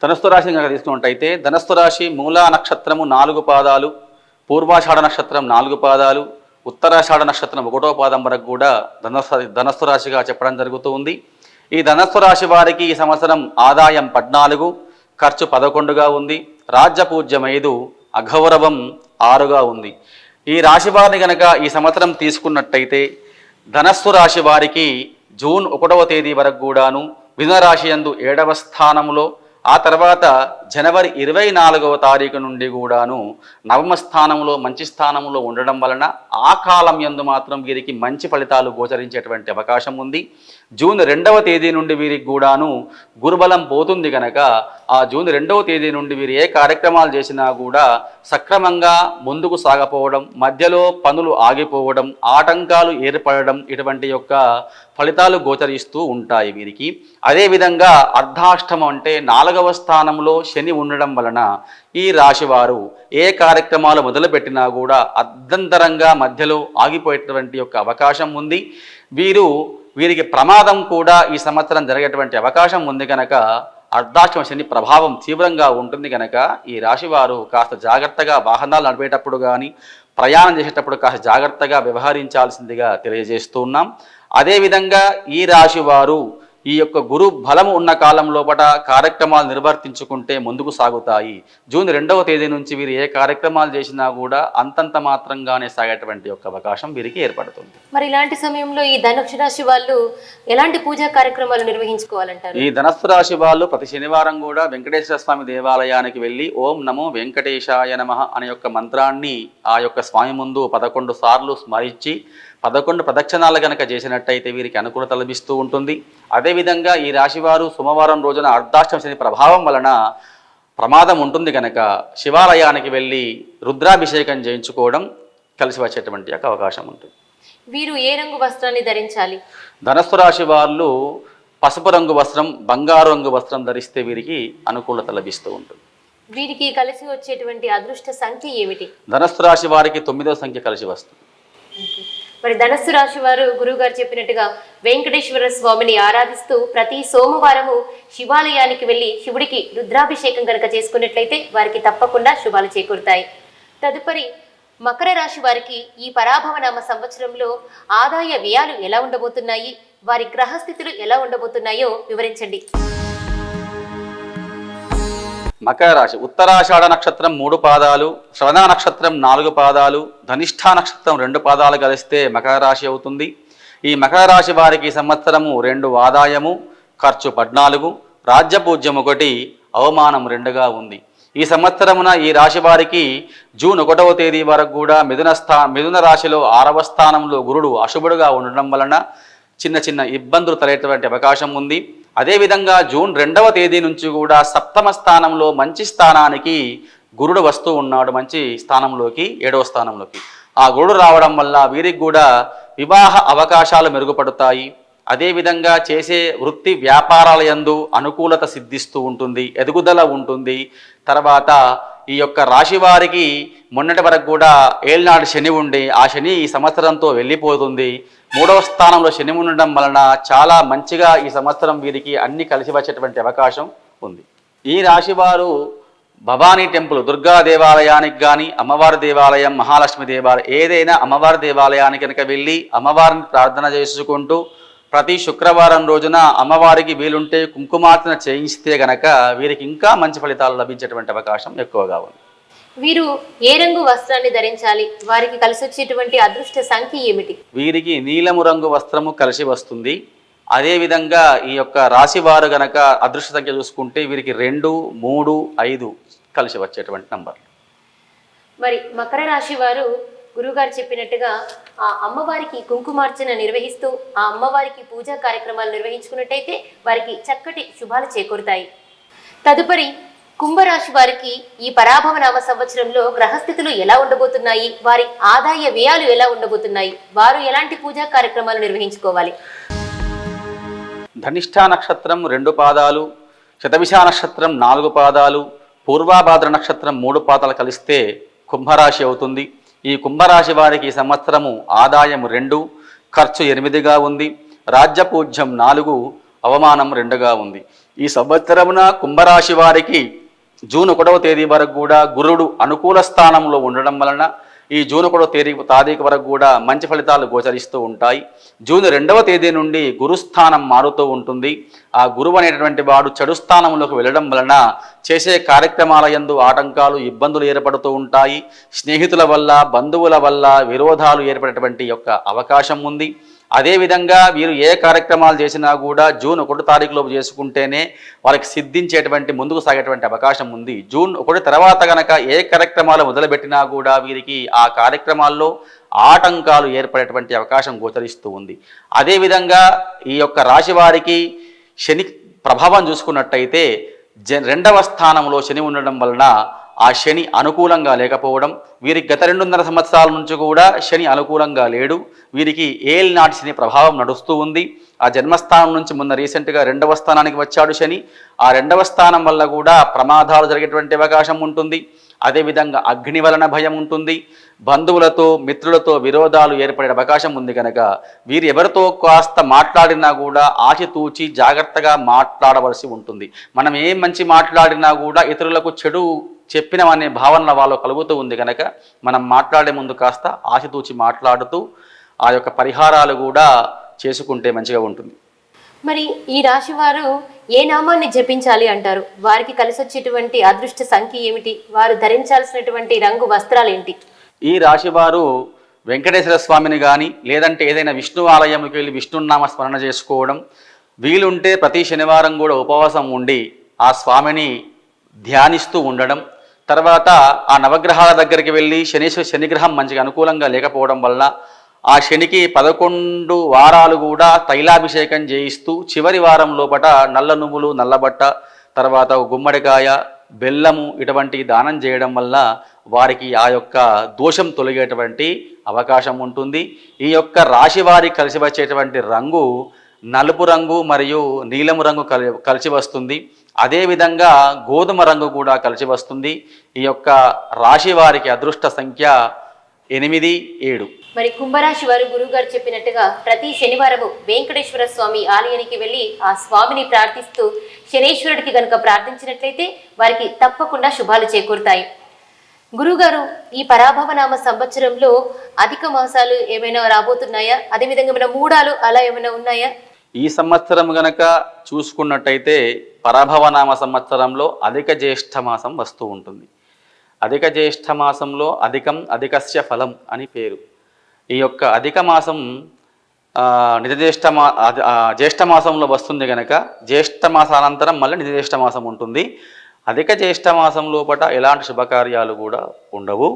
ధనస్సు రాశిని కనుక తీసుకున్నట్టయితే ధనస్సు రాశి మూలా నక్షత్రము 4 పాదాలు, పూర్వాషాఢ నక్షత్రం 4 పాదాలు, ఉత్తరాషాఢ నక్షత్రం 1వ పాదం వరకు కూడా ధనస్సు రాశిగా చెప్పడం జరుగుతూ ఉంది. ఈ ధనస్సు రాశి వారికి ఈ సంవత్సరం ఆదాయం 14, ఖర్చు 11గా ఉంది, రాజ్యపూజ్యం 5, అగౌరవం 6గా ఉంది. ఈ రాశి వారిని కనుక ఈ సంవత్సరం తీసుకున్నట్టయితే ధనస్సు రాశి వారికి జూన్ 1వ తేదీ వరకు కూడాను మిథున రాశి యందు 7వ స్థానంలో, ఆ తర్వాత జనవరి 24వ తారీఖు నుండి కూడాను 9వ స్థానంలో మంచి స్థానంలో ఉండడం వలన ఆ కాలం యందు మాత్రం వీరికి మంచి ఫలితాలు గోచరించేటువంటి అవకాశం ఉంది. జూన్ 2వ తేదీ నుండి వీరికి కూడాను గురుబలం పోతుంది కనుక ఆ జూన్ 2వ తేదీ నుండి వీరు ఏ కార్యక్రమాలు చేసినా కూడా సక్రమంగా ముందుకు సాగపోవడం, మధ్యలో పనులు ఆగిపోవడం, ఆటంకాలు ఏర్పడడం ఇటువంటి యొక్క ఫలితాలు గోచరిస్తూ ఉంటాయి వీరికి. అదేవిధంగా అర్ధాష్టమం అంటే 4వ స్థానంలో శని ఉండడం వలన ఈ రాశివారు ఏ కార్యక్రమాలు మొదలుపెట్టినా కూడా అర్ధంతరంగా మధ్యలో ఆగిపోయేటువంటి యొక్క అవకాశం ఉంది. వీరు వీరికి ప్రమాదం కూడా ఈ సంవత్సరం జరిగేటువంటి అవకాశం ఉంది కనుక అర్ధాష్టమ శని ప్రభావం తీవ్రంగా ఉంటుంది కనుక ఈ రాశివారు కాస్త జాగ్రత్తగా వాహనాలు నడిపేటప్పుడు కానీ ప్రయాణం చేసేటప్పుడు కాస్త జాగ్రత్తగా వ్యవహరించాల్సిందిగా తెలియజేస్తూ ఉన్నాం. అదేవిధంగా ఈ రాశివారు ఈ యొక్క గురు బలము ఉన్న కాలం లోపల కార్యక్రమాలు నిర్వర్తించుకుంటే ముందుకు సాగుతాయి. జూన్ 2వ తేదీ నుంచి వీరు ఏ కార్యక్రమాలు చేసినా కూడా అంతంత మాత్రంగానే సాగేటువంటి యొక్క అవకాశం వీరికి ఏర్పడుతుంది. మరి ఇలాంటి సమయంలో ఈ ధనుసు రాశి వాళ్ళు ఎలాంటి పూజా కార్యక్రమాలు నిర్వహించుకోవాలంటారు? ఈ ధనస్సు రాశి వాళ్ళు ప్రతి శనివారం కూడా వెంకటేశ్వర స్వామి దేవాలయానికి వెళ్ళి ఓం నమో వెంకటేశాయ నమః అనే యొక్క మంత్రాన్ని ఆ యొక్క స్వామి ముందు 11 సార్లు స్మరించి 11 ప్రదక్షిణాలు కనుక చేసినట్టయితే వీరికి అనుకూలత లభిస్తూ ఉంటుంది. అదేవిధంగా ఈ రాశివారు సోమవారం రోజున అర్ధాష్టమ శని ప్రభావం వలన ప్రమాదం ఉంటుంది కనుక శివాలయానికి వెళ్ళి రుద్రాభిషేకం చేయించుకోవడం కలిసి వచ్చేటువంటి యొక్క అవకాశం ఉంటుంది. వీరు ఏ రంగు వస్త్రాన్ని ధరించాలి? ధనస్సు రాశి వాళ్ళు పసుపు రంగు వస్త్రం, బంగారు రంగు వస్త్రం ధరిస్తే వీరికి అనుకూలత లభిస్తూ ఉంటుంది. వీరికి కలిసి వచ్చేటువంటి అదృష్ట సంఖ్య ఏమిటి? ధనస్సు రాశి వారికి 9వ సంఖ్య కలిసి వస్తుంది. మరి ధనస్సు రాశి వారు గురువు గారు చెప్పినట్టుగా వెంకటేశ్వర స్వామిని ఆరాధిస్తూ ప్రతి సోమవారము శివాలయానికి వెళ్ళి శివుడికి రుద్రాభిషేకం కనుక చేసుకున్నట్లయితే వారికి తప్పకుండా శుభాలు చేకూరుతాయి. తదుపరి మకర రాశి వారికి ఈ పరాభవనామ సంవత్సరంలో ఆదాయ వ్యయాలు ఎలా ఉండబోతున్నాయి, వారి గ్రహస్థితులు ఎలా ఉండబోతున్నాయో వివరించండి. మకర రాశి ఉత్తరాషాఢ నక్షత్రం 3 పాదాలు, శ్రవణ నక్షత్రం 4 పాదాలు, ధనిష్ఠా నక్షత్రం 2 పాదాలు కలిస్తే మకర రాశి అవుతుంది. ఈ మకర రాశి వారికి సంవత్సరము 2 ఆదాయము, ఖర్చు 14, రాజ్యపూజ్యం 1, అవమానం 2గా ఉంది. ఈ సంవత్సరమున ఈ రాశి వారికి జూన్ 1వ తేదీ వరకు కూడా మిథున రాశిలో 6వ స్థానంలో గురుడు అశుభుడుగా ఉండడం వలన చిన్న చిన్న ఇబ్బందులు తలెట్టేటువంటి అవకాశం ఉంది. అదేవిధంగా జూన్ 2వ తేదీ నుంచి కూడా 7వ స్థానంలో మంచి స్థానానికి గురుడు వస్తూ ఉన్నాడు, మంచి స్థానంలోకి 7వ స్థానంలోకి. ఆ గురుడు రావడం వల్ల వీరికి కూడా వివాహ అవకాశాలు మెరుగుపడతాయి. అదేవిధంగా చేసే వృత్తి వ్యాపారాల యందు అనుకూలత సిద్ధిస్తూ ఉంటుంది, ఎదుగుదల ఉంటుంది. తర్వాత ఈ యొక్క రాశి వారికి మొన్నటి వరకు కూడా ఏళ్ళనాడు శని ఉండి ఆ శని ఈ సంవత్సరంతో వెళ్ళిపోతుంది. 3వ స్థానంలో శని ఉండడం వలన చాలా మంచిగా ఈ సంవత్సరం వీరికి అన్ని కలిసి వచ్చేటువంటి అవకాశం ఉంది. ఈ రాశి వారు భవానీ టెంపుల్, దుర్గా దేవాలయానికి కానీ, అమ్మవారి దేవాలయం, మహాలక్ష్మి దేవాలయం, ఏదైనా అమ్మవారి దేవాలయానికి కనుక వెళ్ళి అమ్మవారిని ప్రార్థన చేసుకుంటూ ప్రతి శుక్రవారం రోజున అమ్మవారికి వీలుంటే కుంకుమార్చన చేయిస్తే గనక వీరికి ఇంకా మంచి ఫలితాలు లభించేటువంటి అవకాశం ఎక్కువగా ఉంది. వీరు ఏ రంగు వస్త్రాన్ని ధరించాలి, వారికి కలిసి వచ్చేటువంటి అదృష్ట సంఖ్య ఏమిటి? వీరికి నీలము రంగు వస్త్రము కలిసి వస్తుంది. అదేవిధంగా ఈ యొక్క రాశి వారు గనక అదృష్ట సంఖ్య చూసుకుంటే వీరికి 2, 3, 5 కలిసి వచ్చేటువంటి నంబర్. మరి మకర రాశి వారు గురువుగారు చెప్పినట్టుగా ఆ అమ్మవారికి కుంకుమార్చన నిర్వహిస్తూ ఆ అమ్మవారికి పూజా కార్యక్రమాలు నిర్వహించుకున్నట్టయితే వారికి చక్కటి శుభాలు చేకూరుతాయి. తదుపరి కుంభరాశి వారికి ఈ పరాభవనామ సంవత్సరంలో గ్రహస్థితులు ఎలా ఉండబోతున్నాయి, వారి ఆదాయ వ్యయాలు ఎలా ఉండబోతున్నాయి, వారు ఎలాంటి పూజా కార్యక్రమాలు నిర్వహించుకోవాలి? ధనిష్ఠా నక్షత్రం 2 పాదాలు, శతభిష నక్షత్రం 4 పాదాలు, పూర్వాభాద్ర నక్షత్రం 3 పాదాలు కలిస్తే కుంభరాశి అవుతుంది. ఈ కుంభరాశి వారికి ఈ సంవత్సరము ఆదాయం 2, ఖర్చు 8గా ఉంది, రాజ్యపూజ్యం 4, అవమానం 2గా ఉంది. ఈ సంవత్సరమున కుంభరాశి వారికి జూన్ 1వ తేదీ వరకు కూడా గురుడు అనుకూల స్థానంలో ఉండడం వలన ఈ జూన్ 1వ తారీఖు వరకు కూడా మంచి ఫలితాలు గోచరిస్తూ ఉంటాయి. జూన్ 2వ తేదీ నుండి గురుస్థానం మారుతూ ఉంటుంది. ఆ గురువు అనేటటువంటి వాడు చెడు స్థానంలోకి వెళ్ళడం వలన చేసే కార్యక్రమాల యందు ఆటంకాలు, ఇబ్బందులు ఏర్పడుతూ ఉంటాయి. స్నేహితుల వల్ల, బంధువుల వల్ల విరోధాలు ఏర్పడేటువంటి యొక్క అవకాశం ఉంది. అదేవిధంగా వీరు ఏ కార్యక్రమాలు చేసినా కూడా జూన్ 1 తారీఖులోపు చేసుకుంటేనే వారికి సిద్ధించేటువంటి ముందుకు సాగేటువంటి అవకాశం ఉంది. జూన్ 1 తర్వాత కనుక ఏ కార్యక్రమాలు మొదలుపెట్టినా కూడా వీరికి ఆ కార్యక్రమాల్లో ఆటంకాలు ఏర్పడేటువంటి అవకాశం గోచరిస్తూ ఉంది. అదేవిధంగా ఈ యొక్క రాశి వారికి శని ప్రభావం చూసుకున్నట్టయితే 2వ స్థానంలో శని ఉండడం వలన ఆ శని అనుకూలంగా లేకపోవడం, వీరికి గత 2.5 సంవత్సరాల నుంచి కూడా శని అనుకూలంగా లేడు. వీరికి ఏళ్ళనాటి శని ప్రభావం నడుస్తూ ఉంది. ఆ జన్మస్థానం నుంచి మొన్న రీసెంట్గా 2వ స్థానానికి వచ్చాడు శని. ఆ 2వ స్థానం వల్ల కూడా ప్రమాదాలు జరిగేటువంటి అవకాశం ఉంటుంది. అదేవిధంగా అగ్ని వలన భయం ఉంటుంది. బంధువులతో మిత్రులతో విరోధాలు ఏర్పడే అవకాశం ఉంది కనుక వీరు ఎవరితో కాస్త మాట్లాడినా కూడా ఆచితూచి జాగ్రత్తగా మాట్లాడవలసి ఉంటుంది. మనం ఏం మంచి మాట్లాడినా కూడా ఇతరులకు చెడు చెప్పినమనే భావన వాళ్ళు కలుగుతూ ఉంది కనుక మనం మాట్లాడే ముందు కాస్త ఆచితూచి మాట్లాడుతూ ఆ యొక్క పరిహారాలు కూడా చేసుకుంటే మంచిగా ఉంటుంది. మరి ఈ రాశి వారు ఏ నామాన్ని జపించాలి అంటారు? వారికి కలిసి వచ్చేటువంటి అదృష్ట సంఖ్య ఏమిటి? వారు ధరించాల్సినటువంటి రంగు వస్త్రాలు ఏంటి? ఈ రాశి వారు వెంకటేశ్వర స్వామిని కానీ లేదంటే ఏదైనా విష్ణు ఆలయంకి వెళ్ళి విష్ణునామ స్మరణ చేసుకోవడం, వీలుంటే ప్రతి శనివారం కూడా ఉపవాసం ఉండి ఆ స్వామిని ధ్యానిస్తూ ఉండడం, తర్వాత ఆ నవగ్రహాల దగ్గరికి వెళ్ళి శనిగ్రహం మంచిగా అనుకూలంగా లేకపోవడం వల్ల ఆ శనికి 11 వారాలు కూడా తైలాభిషేకం చేయిస్తూ చివరి వారం లోపట నల్ల నువ్వులు, నల్లబట్ట, తర్వాత గుమ్మడికాయ, బెల్లము ఇటువంటి దానం చేయడం వల్ల వారికి ఆ యొక్క దోషం తొలగేటువంటి అవకాశం ఉంటుంది. ఈ యొక్క రాశి వారికి కలిసి వచ్చేటువంటి రంగు నలుపు రంగు మరియు నీలము రంగు కలిసి వస్తుంది. అదేవిధంగా గోధుమ రంగు కూడా కలిసి వస్తుంది. ఈ యొక్క రాశి వారికి అదృష్ట సంఖ్య 8, 7. మరి కుంభరాశి వారు గురువుగారు చెప్పినట్టుగా ప్రతి శనివారము వెంకటేశ్వర స్వామి ఆలయానికి వెళ్ళి ఆ స్వామిని ప్రార్థిస్తూ శనేశ్వరుడికి గనుక ప్రార్థించినట్లయితే వారికి తప్పకుండా శుభాలు చేకూరుతాయి. గురువుగారు, ఈ పరాభవనామ సంవత్సరంలో అధిక మాసాలు ఏమైనా రాబోతున్నాయా? అదేవిధంగా ఏమైనా మూడాలు అలా ఏమైనా ఉన్నాయా? ఈ సంవత్సరం గనక చూసుకున్నట్టయితే పరాభవనామ సంవత్సరంలో అధిక జ్యేష్ఠ మాసం వస్తూ ఉంటుంది. అధిక జ్యేష్ఠ మాసంలో అధికస్య ఫలం అని పేరు. ఈ యొక్క అధిక మాసం జ్యేష్ఠ మాసంలో వస్తుంది కనుక జ్యేష్ఠ మాసానంతరం మళ్ళీ నిజ జ్యేష్ఠ మాసం ఉంటుంది. అధిక జ్యేష్ఠ మాసం లోపల ఎలాంటి శుభకార్యాలు కూడా ఉండవు.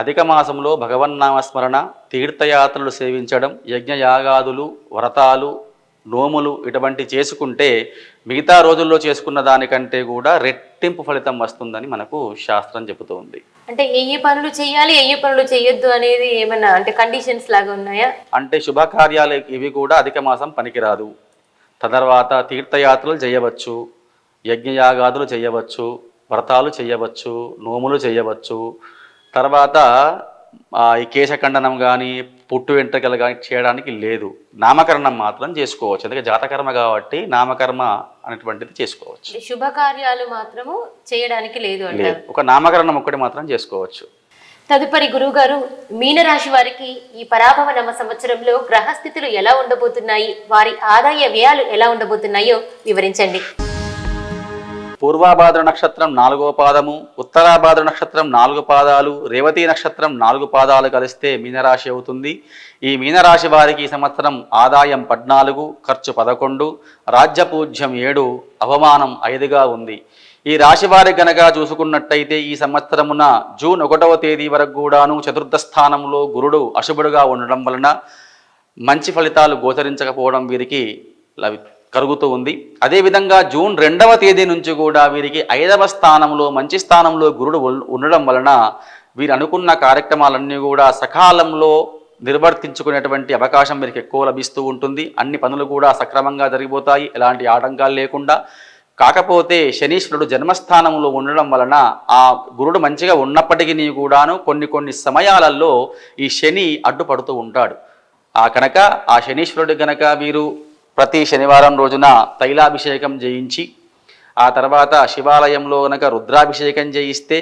అధిక మాసంలో భగవన్నామస్మరణ, తీర్థయాత్రలు సేవించడం, యజ్ఞయాగాదులు, వ్రతాలు, నోములు ఇటువంటి చేసుకుంటే మిగతా రోజుల్లో చేసుకున్న దానికంటే కూడా రెట్టింపు ఫలితం వస్తుందని మనకు శాస్త్రం చెబుతోంది. అంటే ఏ పనులు చేయాలి, ఏ పనులు చేయొద్దు అనేది ఏమన్నా అంటే కండిషన్స్ లాగా ఉన్నాయా? అంటే శుభకార్యాలు ఇవి కూడా అధిక మాసం పనికిరాదు. తర్వాత తీర్థయాత్రలు చేయవచ్చు, యజ్ఞయాగాదులు చేయవచ్చు, వ్రతాలు చేయవచ్చు, నోములు చేయవచ్చు. తర్వాత ఈ కేశఖండనం కానీ పుట్టు వెంట్రుకలు కానీ చేయడానికి లేదు. నామకరణం మాత్రం చేసుకోవచ్చు. అందుకే జాతకర్మ కాబట్టి నామకర్మ అనేటువంటిది చేసుకోవచ్చు. శుభకార్యాలు మాత్రము చేయడానికి లేదు అంటారు. ఒక నామకరణం ఒక్కటి మాత్రం చేసుకోవచ్చు. తదుపరి గురువుగారు, మీనరాశి వారికి ఈ పరాభవనామ సంవత్సరంలో గ్రహస్థితులు ఎలా ఉండబోతున్నాయి, వారి ఆదాయ వ్యయాలు ఎలా ఉండబోతున్నాయో వివరించండి. పూర్వాభాద్ర నక్షత్రం 4వ పాదము, ఉత్తరాభాద్ర నక్షత్రం 4 పాదాలు, రేవతి నక్షత్రం 4 పాదాలు కలిస్తే మీనరాశి అవుతుంది. ఈ మీనరాశి వారికి ఈ సంవత్సరం ఆదాయం 14, ఖర్చు 11, రాజ్యపూజ్యం 7, అవమానం 5గా ఉంది. ఈ రాశి వారికి గనక చూసుకున్నట్టయితే ఈ సంవత్సరమున జూన్ 1వ తేదీ వరకు కూడాను చతుర్థ స్థానంలో గురుడు అశుభుడుగా ఉండడం వలన మంచి ఫలితాలు గోచరించకపోవడం వీరికి కలుగుతూ ఉంది. అదేవిధంగా జూన్ 2వ తేదీ నుంచి కూడా వీరికి 5వ స్థానంలో మంచి స్థానంలో గురుడు ఉండడం వలన వీరు అనుకున్న కార్యక్రమాలన్నీ కూడా సకాలంలో నిర్వర్తించుకునేటువంటి అవకాశం వీరికి ఎక్కువ లభిస్తూ ఉంటుంది. అన్ని పనులు కూడా సక్రమంగా జరిగిపోతాయి, ఎలాంటి ఆటంకాలు లేకుండా. కాకపోతే శనీశ్వరుడు జన్మస్థానంలో ఉండడం వలన ఆ గురుడు మంచిగా ఉన్నప్పటికీ కూడాను కొన్ని సమయాలలో ఈ శని అడ్డుపడుతూ ఉంటాడు. కనుక ఆ శనీశ్వరుడు గనక వీరు ప్రతి శనివారం రోజున తైలాభిషేకం చేయించి ఆ తర్వాత శివాలయంలో గనక రుద్రాభిషేకం చేయిస్తే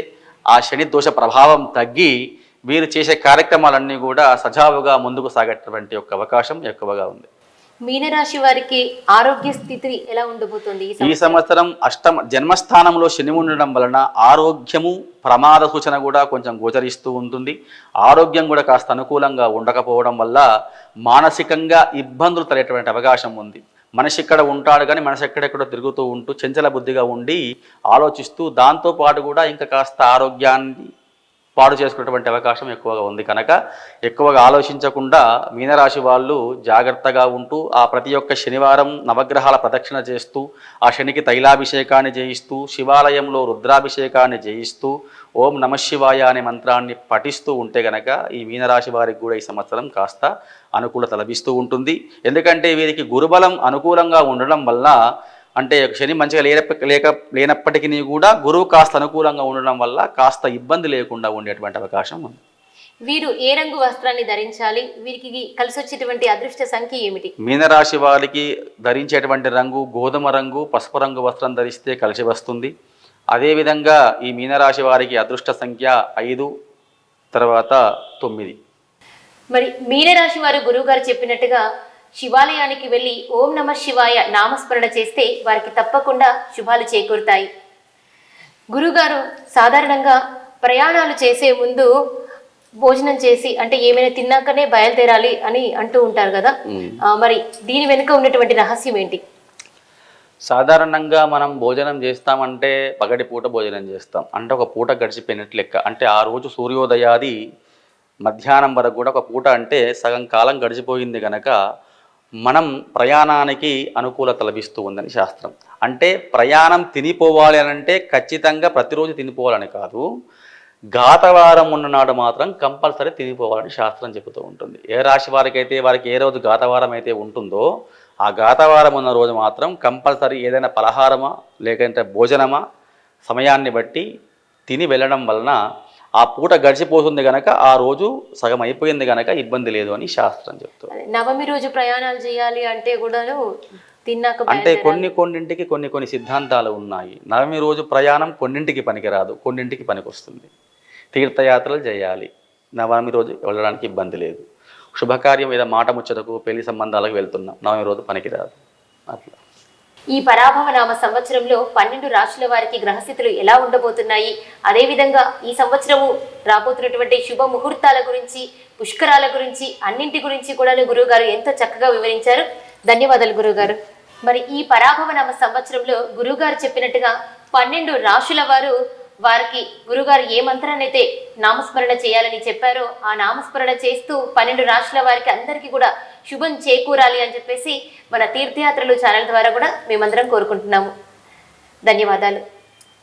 ఆ శని దోష ప్రభావం తగ్గి వీరు చేసే కార్యక్రమాలన్నీ కూడా సజావుగా ముందుకు సాగేటువంటి యొక్క అవకాశం ఎక్కువగా ఉంది. మీనరాశి వారికి ఆరోగ్య స్థితి ఎలా ఉండబోతుంది? ఈ సంవత్సరం జన్మస్థానంలో శని ఉండడం వలన ఆరోగ్యము ప్రమాద సూచన కూడా కొంచెం గోచరిస్తూ ఉంటుంది. ఆరోగ్యం కూడా కాస్త అనుకూలంగా ఉండకపోవడం వల్ల మానసికంగా ఇబ్బందులు తలెటువంటి అవకాశం ఉంది. మనిషి ఇక్కడ ఉంటాడు కానీ మనసు ఎక్కడెక్కడో తిరుగుతూ ఉంటూ చంచల బుద్ధిగా ఉండి ఆలోచిస్తూ దాంతోపాటు కూడా ఇంకా కాస్త ఆరోగ్యాన్ని పాడు చేసుకునేటువంటి అవకాశం ఎక్కువగా ఉంది. కనుక ఎక్కువగా ఆలోచించకుండా మీనరాశి వాళ్ళు జాగ్రత్తగా ఉంటూ ఆ ప్రతి ఒక్క శనివారం నవగ్రహాల ప్రదక్షిణ చేస్తూ ఆ శనికి తైలాభిషేకాన్ని చేయిస్తూ శివాలయంలో రుద్రాభిషేకాన్ని చేయిస్తూ ఓం నమశివాయ అనే మంత్రాన్ని పఠిస్తూ ఉంటే గనక ఈ మీనరాశి వారికి కూడా ఈ సంవత్సరం కాస్త అనుకూలత లభిస్తూ ఉంటుంది. ఎందుకంటే వీరికి గురుబలం అనుకూలంగా ఉండడం వల్ల అంటే శని మంచిగా లేనప్పటికీ కూడా గురువు కాస్త అనుకూలంగా ఉండడం వల్ల కాస్త ఇబ్బంది లేకుండా ఉండేటువంటి అవకాశం ఉంది. వీరు ఏ రంగు వస్త్రాన్ని ధరించాలి? వీరికి కలిసి వచ్చేటువంటి అదృష్ట సంఖ్య ఏమిటి? మీనరాశి వారికి ధరించేటువంటి రంగు గోధుమ రంగు, పసుపు రంగు వస్త్రం ధరిస్తే కలిసి వస్తుంది. అదేవిధంగా ఈ మీనరాశి వారికి అదృష్ట సంఖ్య 5, తర్వాత 9. మరి మీనరాశి వారు గురువుగారు చెప్పినట్టుగా శివాలయానికి వెళ్ళి ఓం నమ శివాయ నామస్మరణ చేస్తే వారికి తప్పకుండా శుభాలు చేకూరుతాయి. గురువుగారు సాధారణంగా ప్రయాణాలు చేసే ముందు భోజనం చేసి అంటే ఏమైనా తిన్నాకనే బయలుదేరాలి అని అంటూ ఉంటారు కదా, మరి దీని వెనుక ఉన్నటువంటి రహస్యం ఏంటి? సాధారణంగా మనం భోజనం చేస్తామంటే పగటి పూట భోజనం చేస్తాం అంటే ఒక పూట గడిచిపోయినట్లు లెక్క. అంటే ఆ రోజు సూర్యోదయాది మధ్యాహ్నం వరకు కూడా ఒక పూట అంటే సగం కాలం గడిచిపోయింది కనుక మనం ప్రయాణానికి అనుకూలత లభిస్తూ ఉందని శాస్త్రం. అంటే ప్రయాణం తినిపోవాలి అని అంటే ఖచ్చితంగా ప్రతిరోజు తినిపోవాలని కాదు, ఘాతవారం ఉన్ననాడు మాత్రం కంపల్సరీ తినిపోవాలని శాస్త్రం చెబుతూ ఉంటుంది. ఏ రాశి వారికి ఏ రోజు ఘాతవారం అయితే ఉంటుందో ఆ ఘాతవారం ఉన్న రోజు మాత్రం కంపల్సరీ ఏదైనా పలహారమా లేకంటే భోజనమా సమయాన్ని బట్టి తిని వెళ్ళడం వలన ఆ పూట గడిచిపోతుంది కనుక ఆ రోజు సగం అయిపోయింది కనుక ఇబ్బంది లేదు అని శాస్త్రం చెప్తుంది. నవమి రోజు ప్రయాణాలు చేయాలి అంటే కూడా తిన్నాక అంటే కొన్నింటికి కొన్ని సిద్ధాంతాలు ఉన్నాయి. నవమి రోజు ప్రయాణం కొన్నింటికి పనికిరాదు, కొన్నింటికి పనికొస్తుంది. తీర్థయాత్రలు చేయాలి, నవమి రోజు వెళ్ళడానికి ఇబ్బంది లేదు. శుభకార్యం ఏదో మాట ముచ్చటకు పెళ్లి సంబంధాలకు వెళ్తున్నాం, నవమి రోజు పనికిరాదు. అట్లా ఈ పరాభవనామ సంవత్సరంలో 12 రాశుల వారికి గ్రహస్థితులు ఎలా ఉండబోతున్నాయి, అదేవిధంగా ఈ సంవత్సరము రాబోతున్నటువంటి శుభ ముహూర్తాల గురించి, పుష్కరాల గురించి, అన్నింటి గురించి కూడా గురువుగారు ఎంతో చక్కగా వివరించారు. ధన్యవాదాలు గురువుగారు. మరి ఈ పరాభవనామ సంవత్సరంలో గురువుగారు చెప్పినట్టుగా 12 రాశుల వారికి గురుగారు ఏ మంత్రాన్ని అయితే నామస్మరణ చేయాలని చెప్పారో ఆ నామస్మరణ చేస్తూ 12 రాశుల వారికి అందరికీ కూడా శుభం చేకూరాలి అని చెప్పేసి మన తీర్థయాత్రలు ఛానల్ ద్వారా కూడా మేమందరం కోరుకుంటున్నాము. ధన్యవాదాలు.